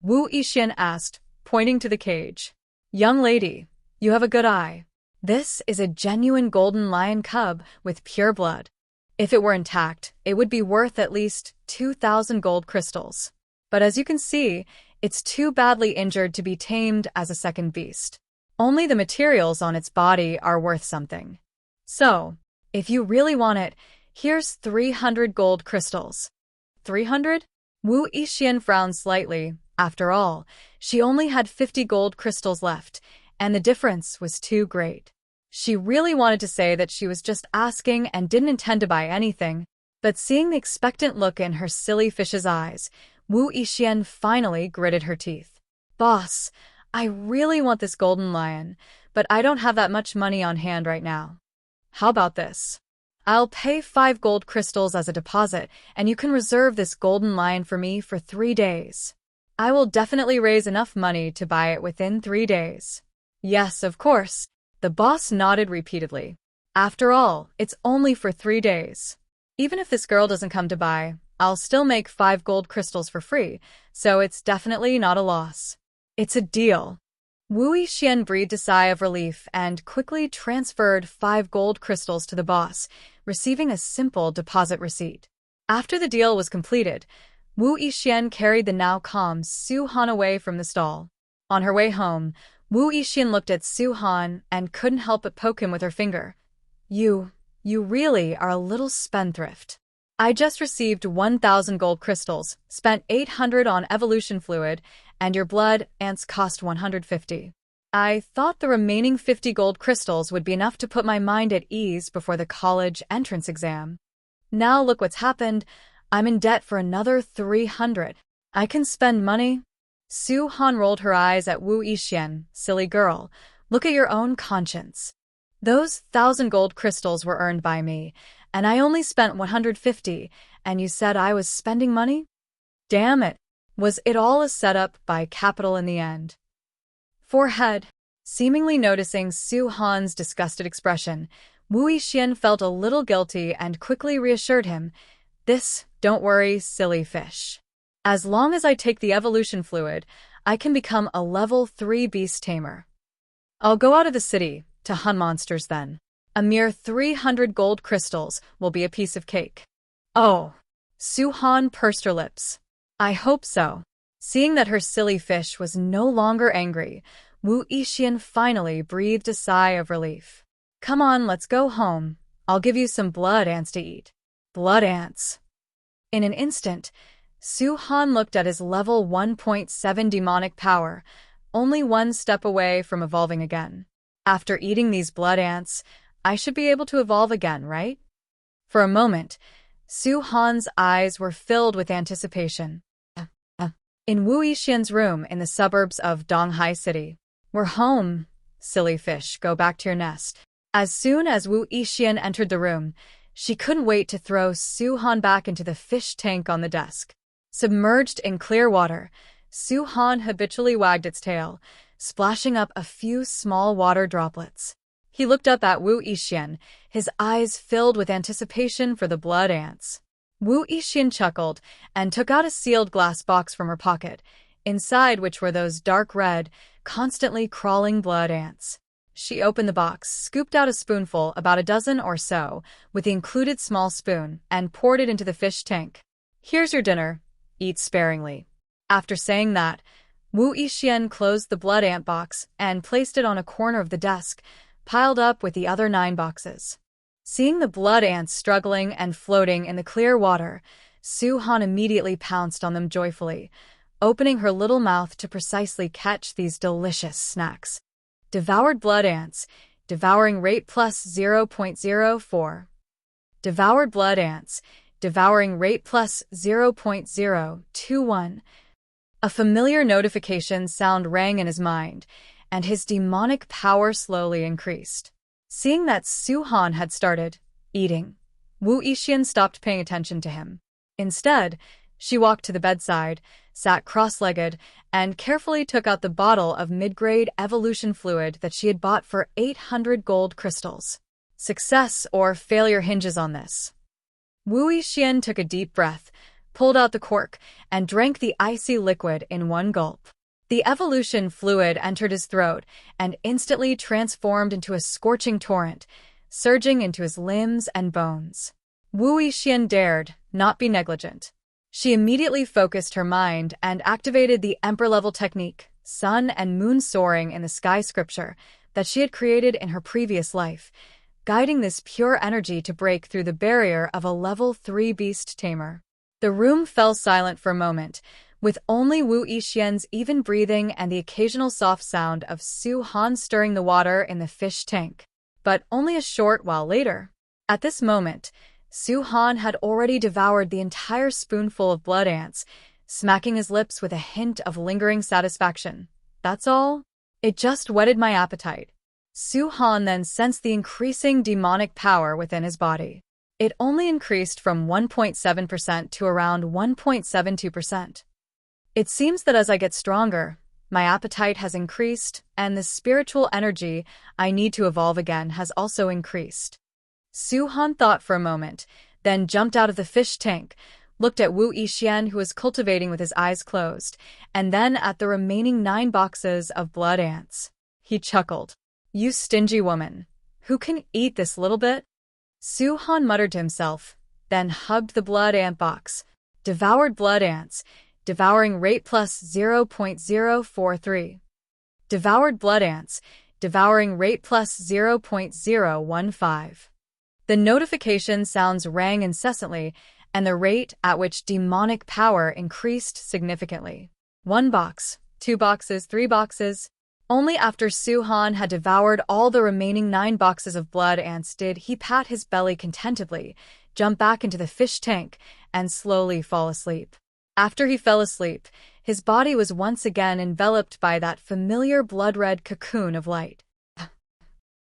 Wu Yixian asked, pointing to the cage. Young lady, you have a good eye. This is a genuine golden lion cub with pure blood. If it were intact, it would be worth at least 2,000 gold crystals. But as you can see, it's too badly injured to be tamed as a second beast. Only the materials on its body are worth something. So, if you really want it, here's 300 gold crystals. 300? Wu Yixian frowned slightly. After all, she only had 50 gold crystals left, and the difference was too great. She really wanted to say that she was just asking and didn't intend to buy anything, but seeing the expectant look in her silly fish's eyes, Wu Yixian finally gritted her teeth. Boss, I really want this golden lion, but I don't have that much money on hand right now. How about this? I'll pay 5 gold crystals as a deposit, and you can reserve this golden lion for me for 3 days. I will definitely raise enough money to buy it within 3 days. Yes, of course. The boss nodded repeatedly. After all, it's only for 3 days. Even if this girl doesn't come to buy, I'll still make 5 gold crystals for free, so it's definitely not a loss. It's a deal. Wu Yixian breathed a sigh of relief and quickly transferred 5 gold crystals to the boss, receiving a simple deposit receipt. After the deal was completed, Wu Yixian carried the now calm Su Han away from the stall. On her way home, Wu Yixian looked at Su Han and couldn't help but poke him with her finger. You really are a little spendthrift. I just received 1,000 gold crystals, spent 800 on evolution fluid, and your blood ants cost 150. I thought the remaining 50 gold crystals would be enough to put my mind at ease before the college entrance exam. Now look what's happened. I'm in debt for another 300. I can spend money? Su Han rolled her eyes at Wu Yixian. Silly girl, look at your own conscience. Those 1,000 gold crystals were earned by me, and I only spent 150, and you said I was spending money? Damn it. Was it all a setup by capital in the end? Forehead. Seemingly noticing Su Han's disgusted expression, Wu Yixian felt a little guilty and quickly reassured him, Don't worry, silly fish. As long as I take the evolution fluid, I can become a level 3 beast tamer. I'll go out of the city to hunt monsters then. A mere 300 gold crystals will be a piece of cake. Oh. Su Han pursed her lips. I hope so. Seeing that her silly fish was no longer angry, Wu Yixian finally breathed a sigh of relief. Come on, let's go home. I'll give you some blood ants to eat. Blood ants. In an instant, Su Han looked at his level 1.7 demonic power, only one step away from evolving again. After eating these blood ants, I should be able to evolve again, right? For a moment, Su Han's eyes were filled with anticipation. In Wu Yixian's room in the suburbs of Donghai City. We're home, silly fish, go back to your nest. As soon as Wu Yixian entered the room, she couldn't wait to throw Su Han back into the fish tank on the desk. Submerged in clear water, Su Han habitually wagged its tail, splashing up a few small water droplets. He looked up at Wu Yixian, his eyes filled with anticipation for the blood ants. Wu Yixian chuckled and took out a sealed glass box from her pocket, inside which were those dark red, constantly crawling blood ants. She opened the box, scooped out a spoonful, about a dozen or so, with the included small spoon, and poured it into the fish tank. Here's your dinner. Eat sparingly. After saying that, Wu Yixian closed the blood ant box and placed it on a corner of the desk, piled up with the other 9 boxes. Seeing the blood ants struggling and floating in the clear water, Su Han immediately pounced on them joyfully, opening her little mouth to precisely catch these delicious snacks. Devoured blood ants, devouring rate plus 0.04. Devoured blood ants, devouring rate plus 0.021. A familiar notification sound rang in his mind, and his demonic power slowly increased. Seeing that Su Han had started eating, Wu Yixian stopped paying attention to him. Instead, she walked to the bedside, sat cross-legged, and carefully took out the bottle of mid-grade evolution fluid that she had bought for 800 gold crystals. Success or failure hinges on this. Wu Yixian took a deep breath, pulled out the cork, and drank the icy liquid in one gulp. The evolution fluid entered his throat and instantly transformed into a scorching torrent, surging into his limbs and bones. Wu Yixian dared not be negligent. She immediately focused her mind and activated the Emperor-level technique, sun and moon soaring in the sky scripture, that she had created in her previous life, guiding this pure energy to break through the barrier of a level 3 beast tamer. The room fell silent for a moment, with only Wu Yixian's even breathing and the occasional soft sound of Su Han stirring the water in the fish tank. But only a short while later. At this moment, Su Han had already devoured the entire spoonful of blood ants, smacking his lips with a hint of lingering satisfaction. That's all? It just whetted my appetite. Su Han then sensed the increasing demonic power within his body. It only increased from 1.7% to around 1.72%. It seems that as I get stronger, my appetite has increased, and the spiritual energy I need to evolve again has also increased. Su Han thought for a moment, then jumped out of the fish tank, looked at Wu Yixian, who was cultivating with his eyes closed, and then at the remaining 9 boxes of blood ants. He chuckled. "You stingy woman. Who can eat this little bit?" Su Han muttered to himself, then hugged the blood ant box. Devoured blood ants. Devouring rate plus 0.043. Devoured blood ants. Devouring rate plus 0.015. The notification sounds rang incessantly, and the rate at which demonic power increased significantly. 1 box, 2 boxes, 3 boxes. Only after Su Han had devoured all the remaining 9 boxes of blood ants did he pat his belly contentedly, jump back into the fish tank, and slowly fall asleep. After he fell asleep, his body was once again enveloped by that familiar blood-red cocoon of light.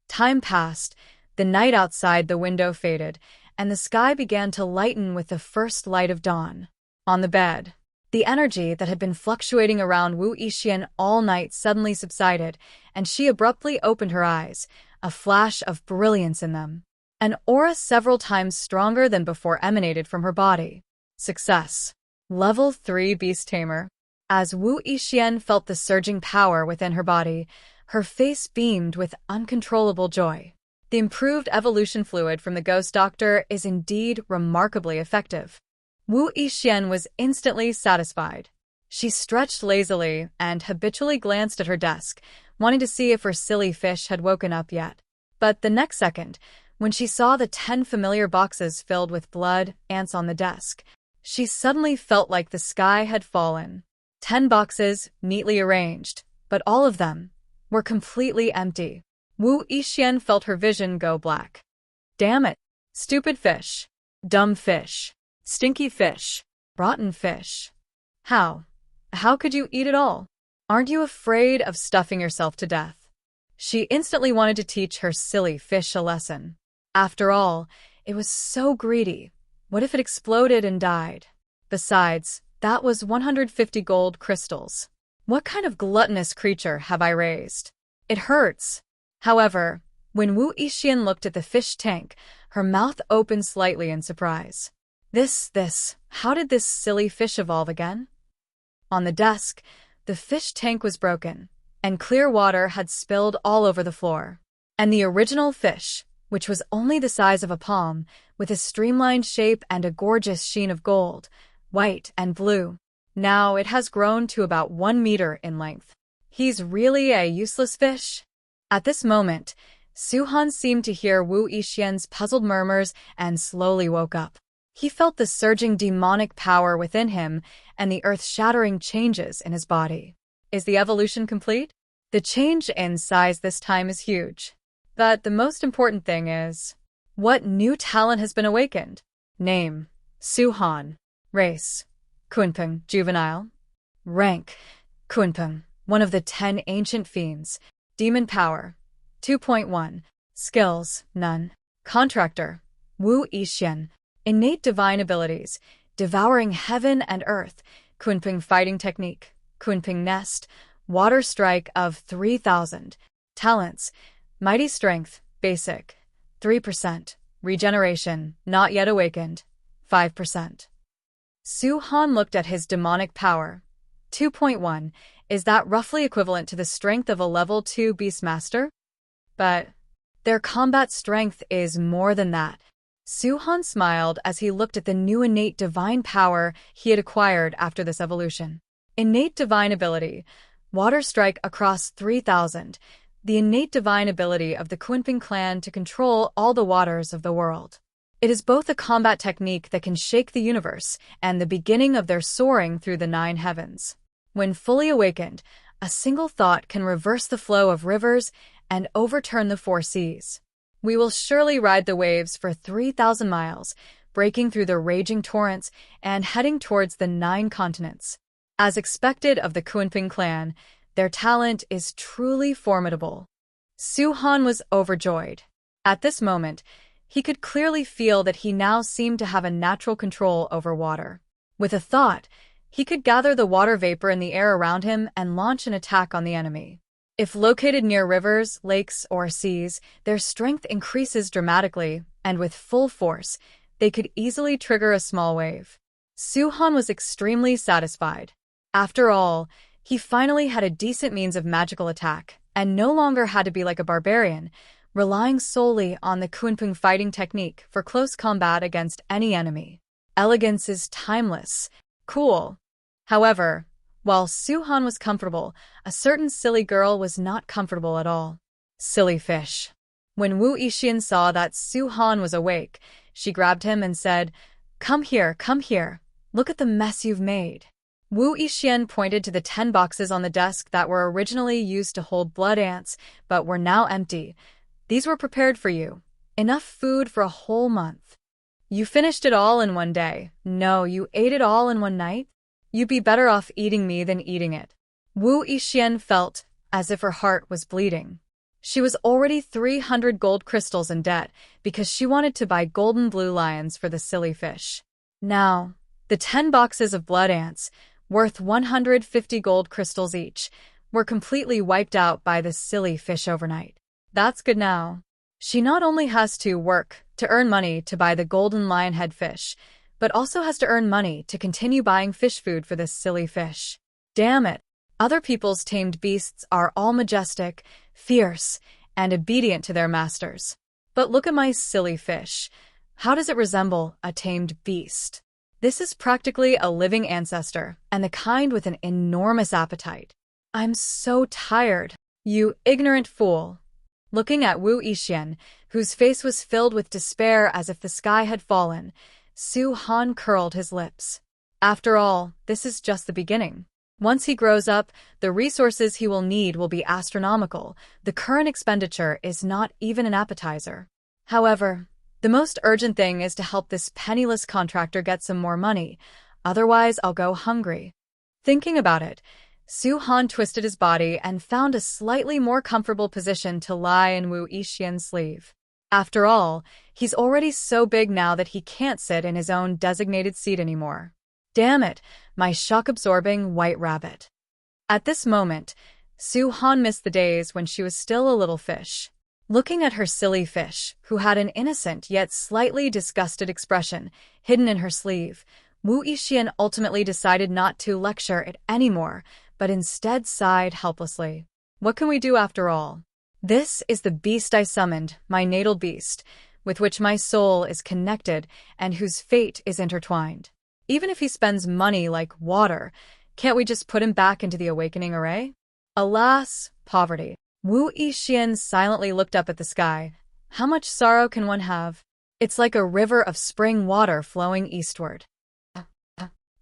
Time passed, the night outside the window faded, and the sky began to lighten with the first light of dawn. On the bed, the energy that had been fluctuating around Wu Yixian all night suddenly subsided, and she abruptly opened her eyes, a flash of brilliance in them. An aura several times stronger than before emanated from her body. Success. Level 3 Beast Tamer. As Wu Yixian felt the surging power within her body, her face beamed with uncontrollable joy. The improved evolution fluid from the ghost doctor is indeed remarkably effective. Wu Yixian was instantly satisfied. She stretched lazily and habitually glanced at her desk, wanting to see if her silly fish had woken up yet. But the next second, when she saw the 10 familiar boxes filled with blood ants on the desk, she suddenly felt like the sky had fallen. 10 boxes, neatly arranged, but all of them were completely empty. Wu Yixian felt her vision go black. Damn it! Stupid fish. Dumb fish. Stinky fish. Rotten fish. How could you eat it all? Aren't you afraid of stuffing yourself to death? She instantly wanted to teach her silly fish a lesson. After all, it was so greedy. What if it exploded and died? Besides, that was 150 gold crystals. What kind of gluttonous creature have I raised? It hurts. However, when Wu Yixian looked at the fish tank, her mouth opened slightly in surprise. How did this silly fish evolve again? On the desk, the fish tank was broken, and clear water had spilled all over the floor. And the original fish, which was only the size of a palm, with a streamlined shape and a gorgeous sheen of gold, white and blue. Now it has grown to about 1 meter in length. He's really a useless fish? At this moment, Su Han seemed to hear Wu Yixian's puzzled murmurs and slowly woke up. He felt the surging demonic power within him and the earth-shattering changes in his body. Is the evolution complete? The change in size this time is huge. But the most important thing is, what new talent has been awakened? Name: Su Han. Race: kun-pan, juvenile. Rank: kun-pan, one of the 10 ancient fiends. Demon power: 2.1. Skills: none. Contractor: Wu Yixian. Innate divine abilities: devouring heaven and earth. Kun-pan fighting technique. Kun-pan nest. Water strike of 3,000. Talents: mighty strength, basic, 3%. Regeneration, not yet awakened, 5%. Su Han looked at his demonic power. 2.1. Is that roughly equivalent to the strength of a level 2 Beastmaster? But their combat strength is more than that. Suhan smiled as he looked at the new innate divine power he had acquired after this evolution. Innate divine ability. Water strike across 3,000. The innate divine ability of the kun-pan clan to control all the waters of the world. It is both a combat technique that can shake the universe and the beginning of their soaring through the 9 heavens. When fully awakened, a single thought can reverse the flow of rivers and overturn the 4 seas. We will surely ride the waves for 3,000 miles, breaking through the raging torrents and heading towards the 9 continents. As expected of the kun-pan clan, their talent is truly formidable. Suhan was overjoyed. At this moment, he could clearly feel that he now seemed to have a natural control over water. With a thought, he could gather the water vapor in the air around him and launch an attack on the enemy. If located near rivers, lakes, or seas, their strength increases dramatically, and with full force, they could easily trigger a small wave. Suhan was extremely satisfied. After all, he finally had a decent means of magical attack, and no longer had to be like a barbarian, relying solely on the kun-pan fighting technique for close combat against any enemy. Elegance is timeless. Cool. However, while Suhan was comfortable, a certain silly girl was not comfortable at all. Silly fish. When Wu Yixian saw that Suhan was awake, she grabbed him and said, come here, look at the mess you've made." Wu Yixian pointed to the 10 boxes on the desk that were originally used to hold blood ants, but were now empty. "These were prepared for you. Enough food for a whole month. You finished it all in one day. No, you ate it all in one night? You'd be better off eating me than eating it." Wu Yixian felt as if her heart was bleeding. She was already 300 gold crystals in debt because she wanted to buy golden blue lions for the silly fish. Now, the 10 boxes of blood ants, worth 150 gold crystals each, were completely wiped out by the silly fish overnight. That's good now. She not only has to work to earn money to buy the golden lionhead fish, but also has to earn money to continue buying fish food for this silly fish. Damn it. Other people's tamed beasts are all majestic, fierce, and obedient to their masters. But look at my silly fish. How does it resemble a tamed beast? This is practically a living ancestor, and the kind with an enormous appetite. I'm so tired. You ignorant fool. Looking at Wu Yixian, whose face was filled with despair as if the sky had fallen, Suhan curled his lips. After all, this is just the beginning. Once he grows up, the resources he will need will be astronomical. The current expenditure is not even an appetizer. However, the most urgent thing is to help this penniless contractor get some more money. Otherwise, I'll go hungry. Thinking about it, Suhan twisted his body and found a slightly more comfortable position to lie in Wu Yixian's sleeve. After all, he's already so big now that he can't sit in his own designated seat anymore. Damn it, my shock-absorbing white rabbit. At this moment, Suhan missed the days when she was still a little fish. Looking at her silly fish, who had an innocent yet slightly disgusted expression hidden in her sleeve, Wu Yixian ultimately decided not to lecture it anymore, but instead sighed helplessly. What can we do after all? This is the beast I summoned, my natal beast, with which my soul is connected and whose fate is intertwined. Even if he spends money like water, can't we just put him back into the awakening array? Alas, poverty. Wu Yixian silently looked up at the sky. How much sorrow can one have? It's like a river of spring water flowing eastward.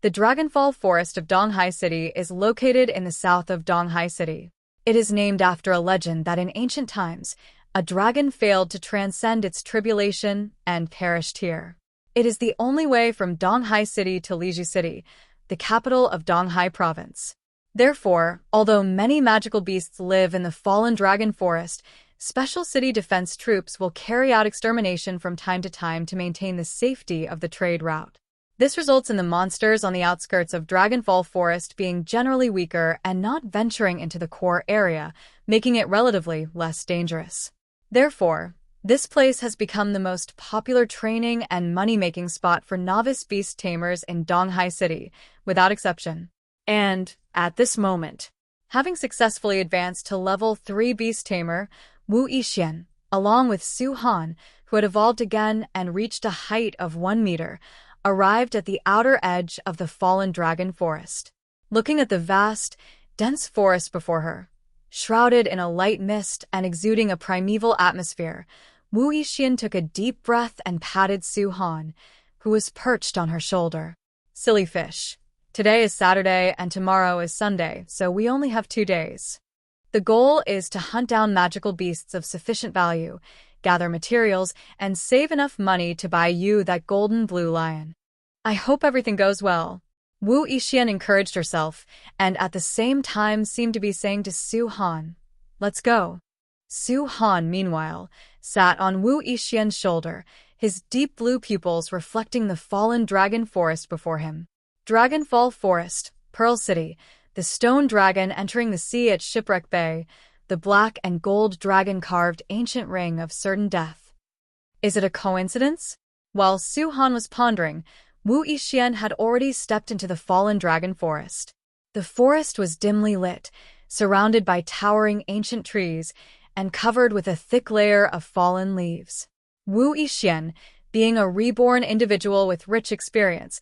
The Dragonfall Forest of Donghai City is located in the south of Donghai City. It is named after a legend that in ancient times, a dragon failed to transcend its tribulation and perished here. It is the only way from Donghai City to Liju City, the capital of Donghai Province. Therefore, although many magical beasts live in the fallen dragon forest, special city defense troops will carry out extermination from time to time to maintain the safety of the trade route. This results in the monsters on the outskirts of Dragonfall Forest being generally weaker and not venturing into the core area, making it relatively less dangerous. Therefore, this place has become the most popular training and money-making spot for novice beast tamers in Donghai City, without exception. And, at this moment, having successfully advanced to level 3 beast tamer, Wu Yixian, along with Su-han, who had evolved again and reached a height of 1 meter, arrived at the outer edge of the fallen dragon forest. Looking at the vast, dense forest before her, shrouded in a light mist and exuding a primeval atmosphere, Wu Yixian took a deep breath and patted Su-han, who was perched on her shoulder. Silly fish. Today is Saturday and tomorrow is Sunday, so we only have 2 days. The goal is to hunt down magical beasts of sufficient value, gather materials, and save enough money to buy you that golden blue lion. I hope everything goes well. Wu Yixian encouraged herself, and at the same time seemed to be saying to Su-han, "Let's go." Su-han, meanwhile, sat on Wu Yixian's shoulder, his deep blue pupils reflecting the fallen dragon forest before him. Dragonfall Forest, Pearl City, the stone dragon entering the sea at Shipwreck Bay, the black and gold dragon-carved ancient ring of certain death. Is it a coincidence? While Su-han was pondering, Wu Yixian had already stepped into the fallen dragon forest. The forest was dimly lit, surrounded by towering ancient trees, and covered with a thick layer of fallen leaves. Wu Yixian, being a reborn individual with rich experience,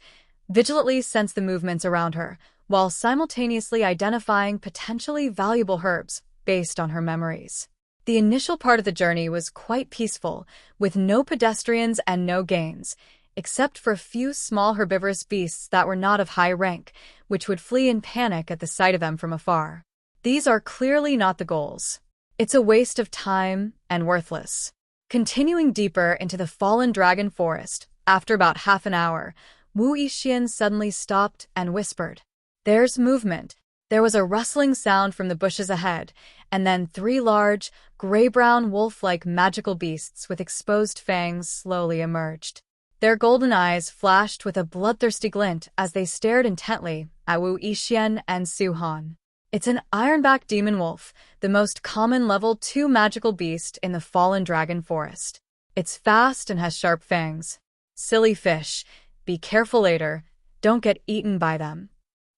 vigilantly sensed the movements around her, while simultaneously identifying potentially valuable herbs based on her memories. The initial part of the journey was quite peaceful, with no pedestrians and no gains, except for a few small herbivorous beasts that were not of high rank, which would flee in panic at the sight of them from afar. These are clearly not the goals. It's a waste of time and worthless. Continuing deeper into the fallen dragon forest, after about half an hour, Wu Yixian suddenly stopped and whispered, "There's movement." There was a rustling sound from the bushes ahead, and then 3 large, gray-brown wolf-like magical beasts with exposed fangs slowly emerged. Their golden eyes flashed with a bloodthirsty glint as they stared intently at Wu Yixian and Su-han. It's an ironback demon wolf, the most common level 2 magical beast in the fallen dragon forest. It's fast and has sharp fangs. Silly fish. Be careful later. Don't get eaten by them.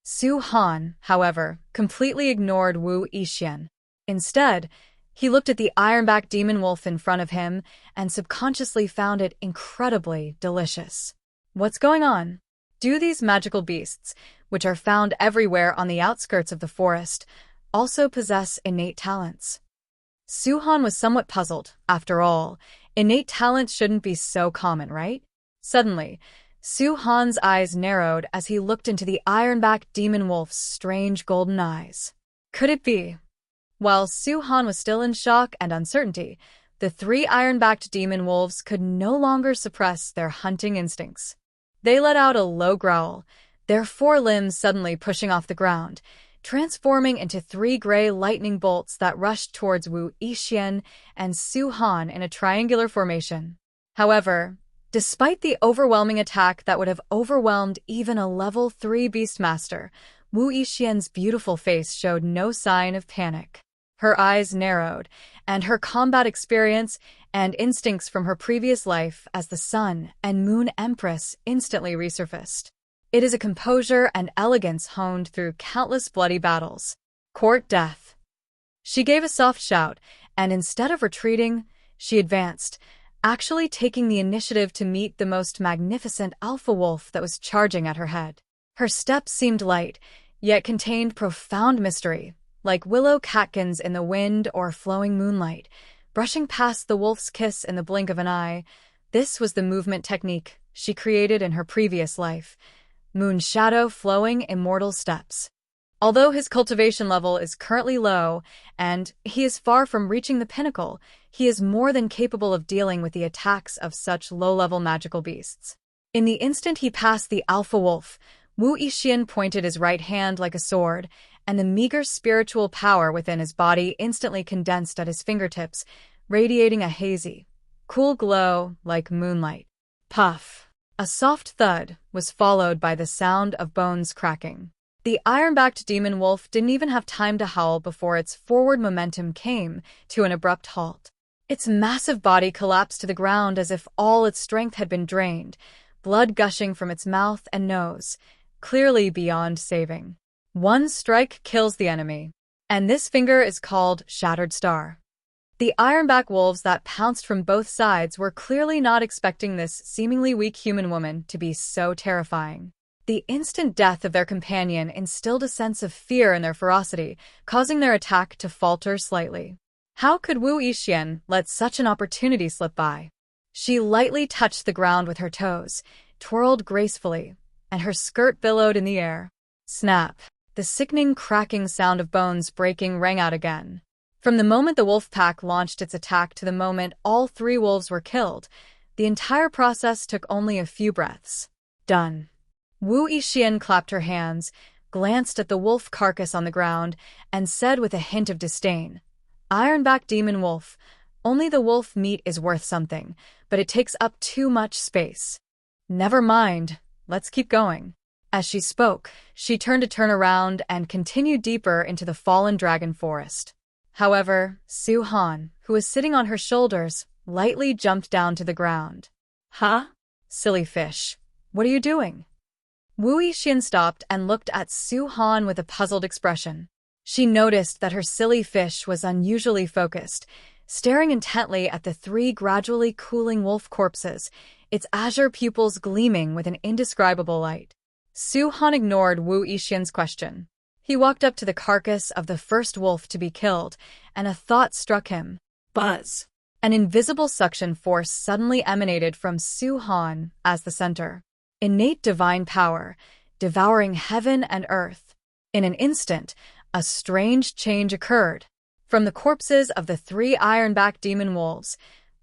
Su-han, however, completely ignored Wu Yixian. Instead, he looked at the ironback demon wolf in front of him and subconsciously found it incredibly delicious. What's going on? Do these magical beasts, which are found everywhere on the outskirts of the forest, also possess innate talents? Su-han was somewhat puzzled. After all, innate talents shouldn't be so common, right? Suddenly, Su-han's eyes narrowed as he looked into the ironback demon wolf's strange golden eyes. Could it be? While Su-han was still in shock and uncertainty, the 3 iron-backed demon wolves could no longer suppress their hunting instincts. They let out a low growl, their 4 limbs suddenly pushing off the ground, transforming into 3 gray lightning bolts that rushed towards Wu Yixian and Su-han in a triangular formation. However, despite the overwhelming attack that would have overwhelmed even a level 3 Beastmaster, Wu Yixian's beautiful face showed no sign of panic. Her eyes narrowed, and her combat experience and instincts from her previous life as the Sun and Moon Empress instantly resurfaced. It is a composure and elegance honed through countless bloody battles. Court death. She gave a soft shout, and instead of retreating, she advanced, actually taking the initiative to meet the most magnificent alpha wolf that was charging at her head. Her steps seemed light, yet contained profound mystery, like willow catkins in the wind or flowing moonlight, brushing past the wolf's kiss in the blink of an eye. This was the movement technique she created in her previous life, moon shadow flowing immortal steps. Although his cultivation level is currently low, and he is far from reaching the pinnacle, he is more than capable of dealing with the attacks of such low-level magical beasts. In the instant he passed the alpha wolf, Wu Yixian pointed his right hand like a sword, and the meager spiritual power within his body instantly condensed at his fingertips, radiating a hazy, cool glow like moonlight. Puff! A soft thud was followed by the sound of bones cracking. The iron-backed demon wolf didn't even have time to howl before its forward momentum came to an abrupt halt. Its massive body collapsed to the ground as if all its strength had been drained, blood gushing from its mouth and nose, clearly beyond saving. One strike kills the enemy, and this finger is called Shattered Star. The ironback wolves that pounced from both sides were clearly not expecting this seemingly weak human woman to be so terrifying. The instant death of their companion instilled a sense of fear in their ferocity, causing their attack to falter slightly. How could Wu Yixian let such an opportunity slip by? She lightly touched the ground with her toes, twirled gracefully, and her skirt billowed in the air. Snap! The sickening cracking sound of bones breaking rang out again. From the moment the wolf pack launched its attack to the moment all 3 wolves were killed, the entire process took only a few breaths. Done. Wu Yixian clapped her hands, glanced at the wolf carcass on the ground, and said with a hint of disdain, "Ironback demon wolf, only the wolf meat is worth something, but it takes up too much space. Never mind, let's keep going." As she spoke, she turned to turn around and continued deeper into the fallen dragon forest. However, Su Han, who was sitting on her shoulders, lightly jumped down to the ground. Huh? Silly fish, what are you doing? Wu Yixian stopped and looked at Su Han with a puzzled expression. She noticed that her silly fish was unusually focused, staring intently at the 3 gradually cooling wolf corpses, its azure pupils gleaming with an indescribable light. Su Han ignored Wu Yixian's question. He walked up to the carcass of the first wolf to be killed, and a thought struck him. Buzz. An invisible suction force suddenly emanated from Su Han as the center. Innate divine power, devouring heaven and earth. In an instant, a strange change occurred. From the corpses of the 3 ironback demon wolves,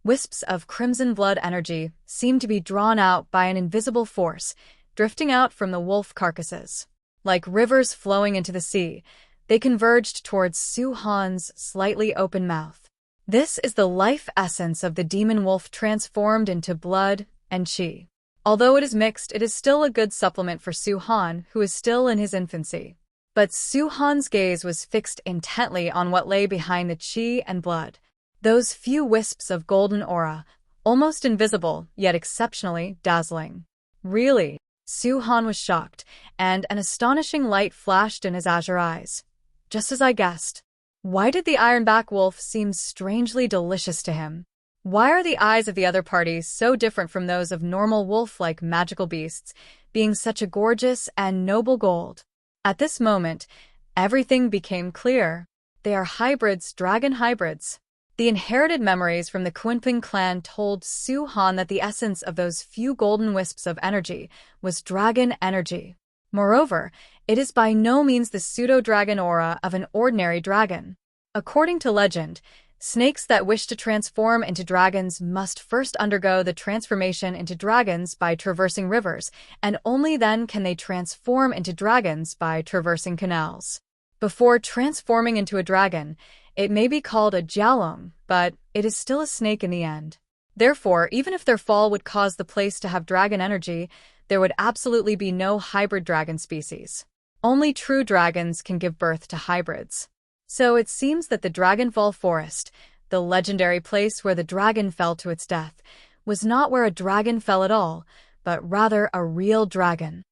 wisps of crimson blood energy seemed to be drawn out by an invisible force, drifting out from the wolf carcasses. Like rivers flowing into the sea, they converged towards Su Han's slightly open mouth. This is the life essence of the demon wolf transformed into blood and qi. Although it is mixed, it is still a good supplement for Su Han, who is still in his infancy. But Su Han's gaze was fixed intently on what lay behind the qi and blood. Those few wisps of golden aura, almost invisible, yet exceptionally dazzling. Really? Su Han was shocked, and an astonishing light flashed in his azure eyes. Just as I guessed. Why did the ironback wolf seem strangely delicious to him? Why are the eyes of the other party so different from those of normal wolf-like magical beasts, being such a gorgeous and noble gold? At this moment, everything became clear. They are hybrids, dragon hybrids. The inherited memories from the kun-pan clan told Su Han that the essence of those few golden wisps of energy was dragon energy. Moreover, it is by no means the pseudo-dragon aura of an ordinary dragon. According to legend, snakes that wish to transform into dragons must first undergo the transformation into dragons by traversing rivers, and only then can they transform into dragons by traversing canals. Before transforming into a dragon, it may be called a jiaolong, but it is still a snake in the end. Therefore, even if their fall would cause the place to have dragon energy, there would absolutely be no hybrid dragon species. Only true dragons can give birth to hybrids. So it seems that the Dragonfall Forest, the legendary place where the dragon fell to its death, was not where a dragon fell at all, but rather a real dragon.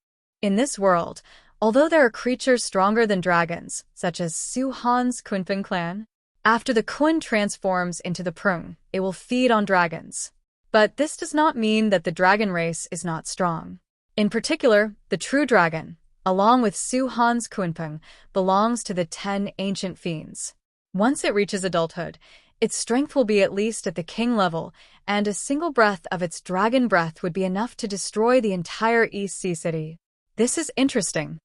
In this world, although there are creatures stronger than dragons, such as Su Han's kun-pan clan, after the kun transforms into the prung, it will feed on dragons. But this does not mean that the dragon race is not strong. In particular, the true dragon, along with Su Han's kun-pan, belongs to the 10 ancient fiends. Once it reaches adulthood, its strength will be at least at the king level, and a single breath of its dragon breath would be enough to destroy the entire East Sea City. This is interesting.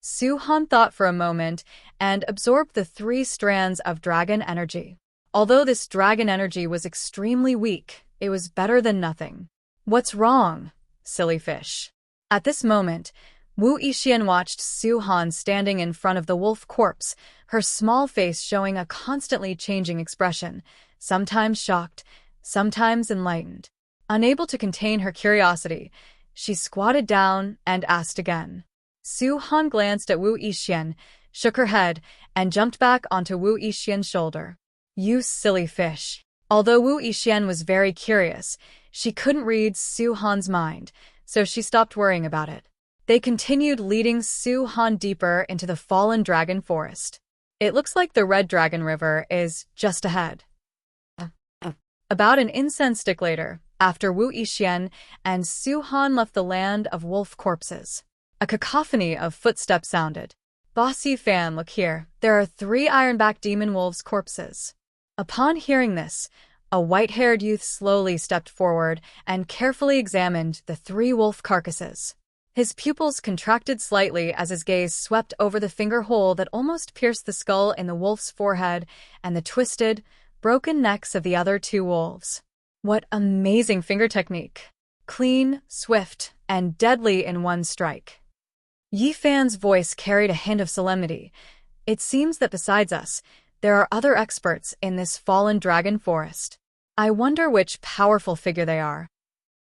Su Han thought for a moment and absorbed the 3 strands of dragon energy. Although this dragon energy was extremely weak, it was better than nothing. What's wrong, silly fish? At this moment, Wu Yixian watched Su Han standing in front of the wolf corpse, her small face showing a constantly changing expression, sometimes shocked, sometimes enlightened. Unable to contain her curiosity, she squatted down and asked again. Su Han glanced at Wu Yixian, shook her head, and jumped back onto Wu Yixian's shoulder. You silly fish. Although Wu Yixian was very curious, she couldn't read Su Han's mind, so she stopped worrying about it. They continued leading Su Han deeper into the fallen dragon forest. It looks like the Red Dragon River is just ahead. About an incense stick later, after Wu Yixian and Su Han left the land of wolf corpses, a cacophony of footsteps sounded. Boss Yi Fan, look here, there are 3 ironback demon wolves' corpses. Upon hearing this, a white-haired youth slowly stepped forward and carefully examined the 3 wolf carcasses. His pupils contracted slightly as his gaze swept over the finger hole that almost pierced the skull in the wolf's forehead and the twisted, broken necks of the other 2 wolves. What amazing finger technique! Clean, swift, and deadly in one strike. Yi Fan's voice carried a hint of solemnity. It seems that besides us, there are other experts in this fallen dragon forest. I wonder which powerful figure they are.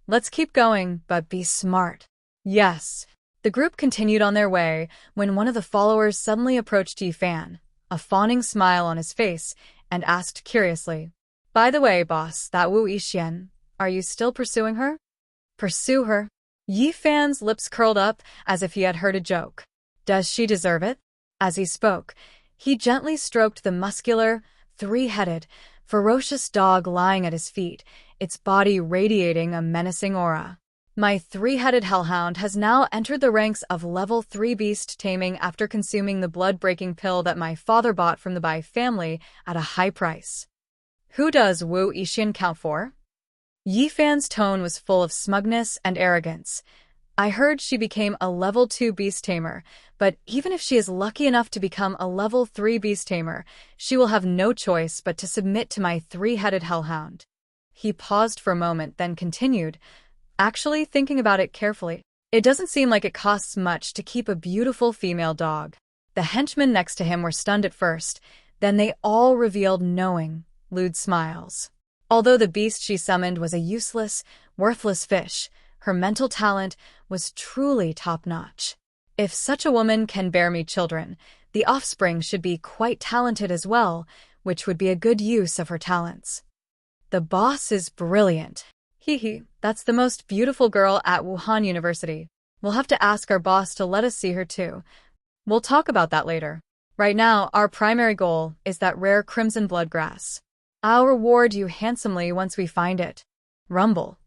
Let's keep going, but be smart. Yes. The group continued on their way when one of the followers suddenly approached Yi Fan, a fawning smile on his face, and asked curiously, "By the way, boss, that Wu Yixian, are you still pursuing her?" Pursue her? Yi Fan's lips curled up as if he had heard a joke. Does she deserve it? As he spoke, he gently stroked the muscular, 3-headed, ferocious dog lying at his feet, its body radiating a menacing aura. My 3-headed hellhound has now entered the ranks of level 3 beast taming after consuming the blood-breaking pill that my father bought from the Bai family at a high price. Who does Wu Yixian count for? Yi Fan's tone was full of smugness and arrogance. I heard she became a level 2 beast tamer, but even if she is lucky enough to become a level 3 beast tamer, she will have no choice but to submit to my 3-headed hellhound. He paused for a moment, then continued, actually thinking about it carefully. It doesn't seem like it costs much to keep a beautiful female dog. The henchmen next to him were stunned at first, then they all revealed knowing, lewd smiles. Although the beast she summoned was a useless, worthless fish, her mental talent was truly top-notch. If such a woman can bear me children, the offspring should be quite talented as well, which would be a good use of her talents. The boss is brilliant. Hee, that's the most beautiful girl at Wuhan University. We'll have to ask our boss to let us see her too. We'll talk about that later. Right now, our primary goal is that rare crimson bloodgrass. I'll reward you handsomely once we find it. Rumble.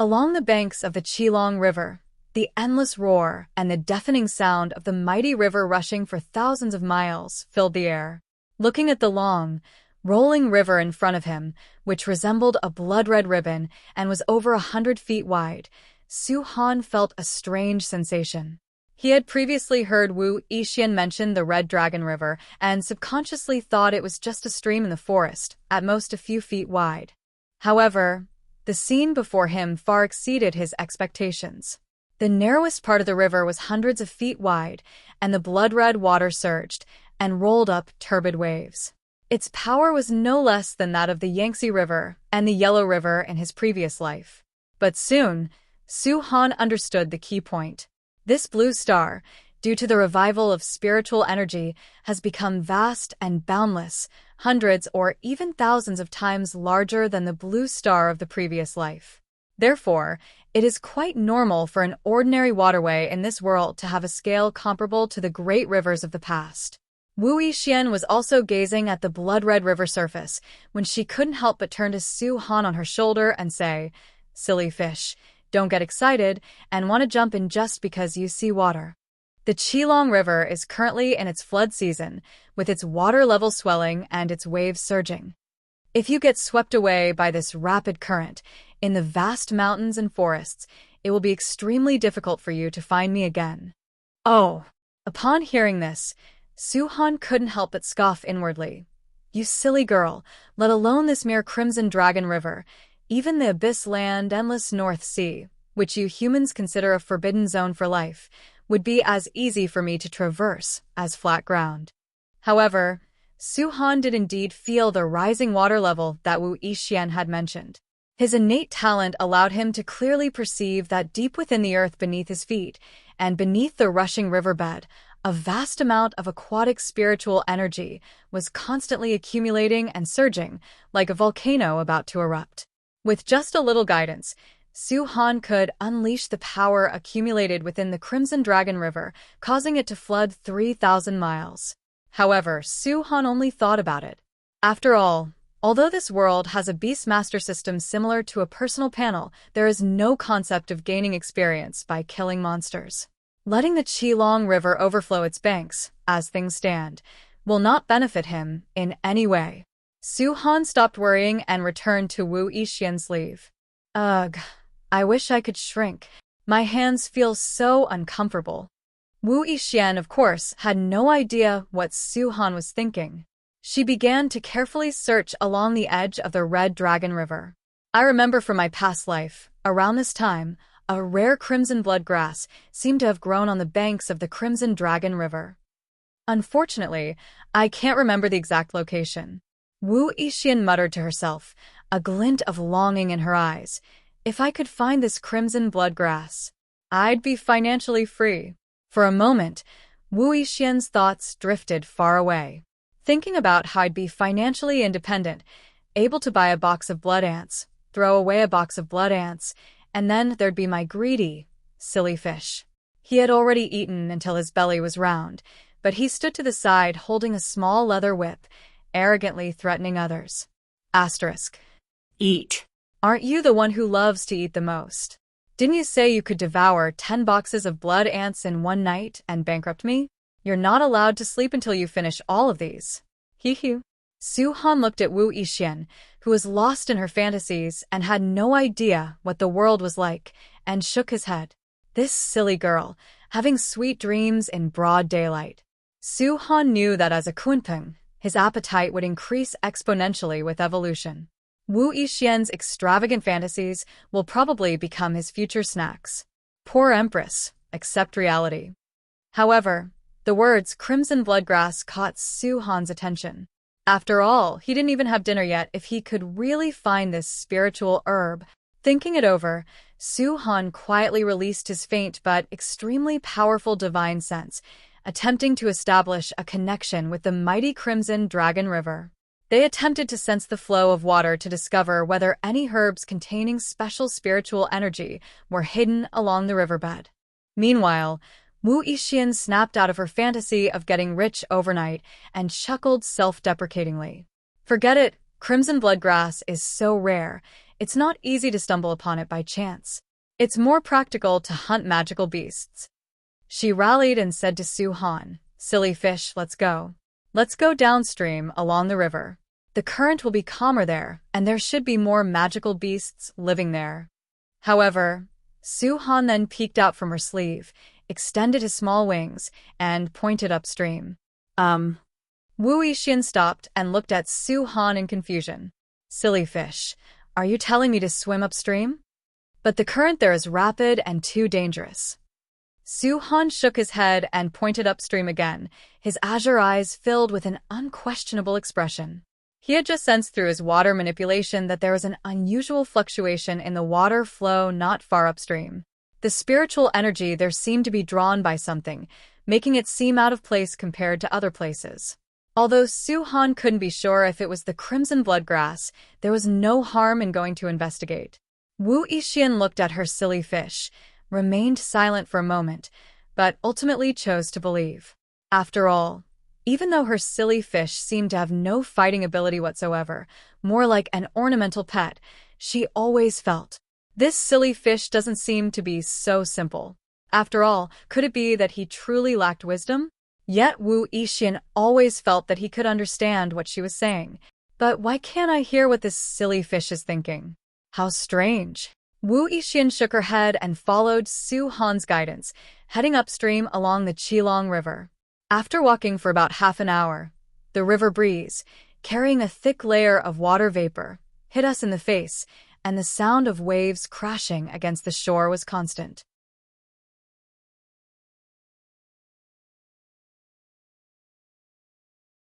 Along the banks of the Qilong River, the endless roar and the deafening sound of the mighty river rushing for thousands of miles filled the air. Looking at the long, rolling river in front of him, which resembled a blood-red ribbon and was over 100 feet wide, Su Han felt a strange sensation. He had previously heard Wu Yixian mention the Red Dragon River and subconsciously thought it was just a stream in the forest, at most a few feet wide. However, the scene before him far exceeded his expectations. The narrowest part of the river was hundreds of feet wide, and the blood-red water surged and rolled up turbid waves. Its power was no less than that of the Yangtze River and the Yellow River in his previous life. But soon, Su Han understood the key point. This blue star, due to the revival of spiritual energy, has become vast and boundless, hundreds or even thousands of times larger than the blue star of the previous life. Therefore, it is quite normal for an ordinary waterway in this world to have a scale comparable to the great rivers of the past. Wu Yixian was also gazing at the blood-red river surface when she couldn't help but turn to Su Han on her shoulder and say, "Silly fish, don't get excited and want to jump in just because you see water." The Qilong River is currently in its flood season, with its water level swelling and its waves surging. If you get swept away by this rapid current in the vast mountains and forests, it will be extremely difficult for you to find me again. Oh! Upon hearing this, Su Han couldn't help but scoff inwardly. You silly girl, let alone this mere Crimson Dragon River, even the Abyss Land Endless North Sea, which you humans consider a forbidden zone for life, would be as easy for me to traverse as flat ground. However, Su Han did indeed feel the rising water level that Wu Yixian had mentioned. His innate talent allowed him to clearly perceive that deep within the earth beneath his feet, and beneath the rushing riverbed, a vast amount of aquatic spiritual energy was constantly accumulating and surging, like a volcano about to erupt. With just a little guidance, Su Han could unleash the power accumulated within the Crimson Dragon River, causing it to flood 3,000 miles. However, Su Han only thought about it. After all, Although this world has a Beastmaster system similar to a personal panel, there is no concept of gaining experience by killing monsters. Letting the Qilong River overflow its banks, as things stand, will not benefit him in any way. Su-Han stopped worrying and returned to Wu Yixian's sleeve. Ugh, I wish I could shrink. My hands feel so uncomfortable. Wu Yixian, of course, had no idea what Su-Han was thinking. She began to carefully search along the edge of the Red Dragon River. I remember from my past life, around this time, a rare crimson blood grass seemed to have grown on the banks of the Crimson Dragon River. Unfortunately, I can't remember the exact location. Wu Yixian muttered to herself, a glint of longing in her eyes. If I could find this crimson blood grass, I'd be financially free. For a moment, Wu Yixian's thoughts drifted far away, thinking about how I'd be financially independent, able to buy a box of blood ants, throw away a box of blood ants, and then there'd be my greedy, silly fish. He had already eaten until his belly was round, but he stood to the side holding a small leather whip, arrogantly threatening others. Asterisk. Eat. Aren't you the one who loves to eat the most? Didn't you say you could devour 10 boxes of blood ants in one night and bankrupt me? You're not allowed to sleep until you finish all of these. Hee. Su-Han looked at Wu Yixian, who was lost in her fantasies and had no idea what the world was like, and shook his head. This silly girl, having sweet dreams in broad daylight. Su-Han knew that as a kun-pan, his appetite would increase exponentially with evolution. Wu Yixian's extravagant fantasies will probably become his future snacks. Poor Empress, accept reality. However, the words crimson bloodgrass caught Su-Han's attention. After all, he didn't even have dinner yet if he could really find this spiritual herb. Thinking it over, Su-Han quietly released his faint but extremely powerful divine sense, attempting to establish a connection with the mighty Crimson Dragon River. They attempted to sense the flow of water to discover whether any herbs containing special spiritual energy were hidden along the riverbed. Meanwhile, Wu Yixian snapped out of her fantasy of getting rich overnight and chuckled self-deprecatingly. Forget it, crimson bloodgrass is so rare, it's not easy to stumble upon it by chance. It's more practical to hunt magical beasts. She rallied and said to Su-Han, silly fish, let's go. Let's go downstream along the river. The current will be calmer there, and there should be more magical beasts living there. However, Su-Han then peeked out from her sleeve, extended his small wings, and pointed upstream. Wu Yixian stopped and looked at Su-Han in confusion. Silly fish, are you telling me to swim upstream? But the current there is rapid and too dangerous. Su-Han shook his head and pointed upstream again, his azure eyes filled with an unquestionable expression. He had just sensed through his water manipulation that there was an unusual fluctuation in the water flow not far upstream. The spiritual energy there seemed to be drawn by something, making it seem out of place compared to other places. Although Su-Han couldn't be sure if it was the crimson bloodgrass, there was no harm in going to investigate. Wu Yixian looked at her silly fish, remained silent for a moment, but ultimately chose to believe. After all, even though her silly fish seemed to have no fighting ability whatsoever, more like an ornamental pet, she always felt, this silly fish doesn't seem to be so simple. After all, could it be that he truly lacked wisdom? Yet Wu Yixian always felt that he could understand what she was saying. But why can't I hear what this silly fish is thinking? How strange. Wu Yixian shook her head and followed Su-Han's guidance, heading upstream along the Qilong River. After walking for about half an hour, the river breeze, carrying a thick layer of water vapor, hit us in the face, and the sound of waves crashing against the shore was constant.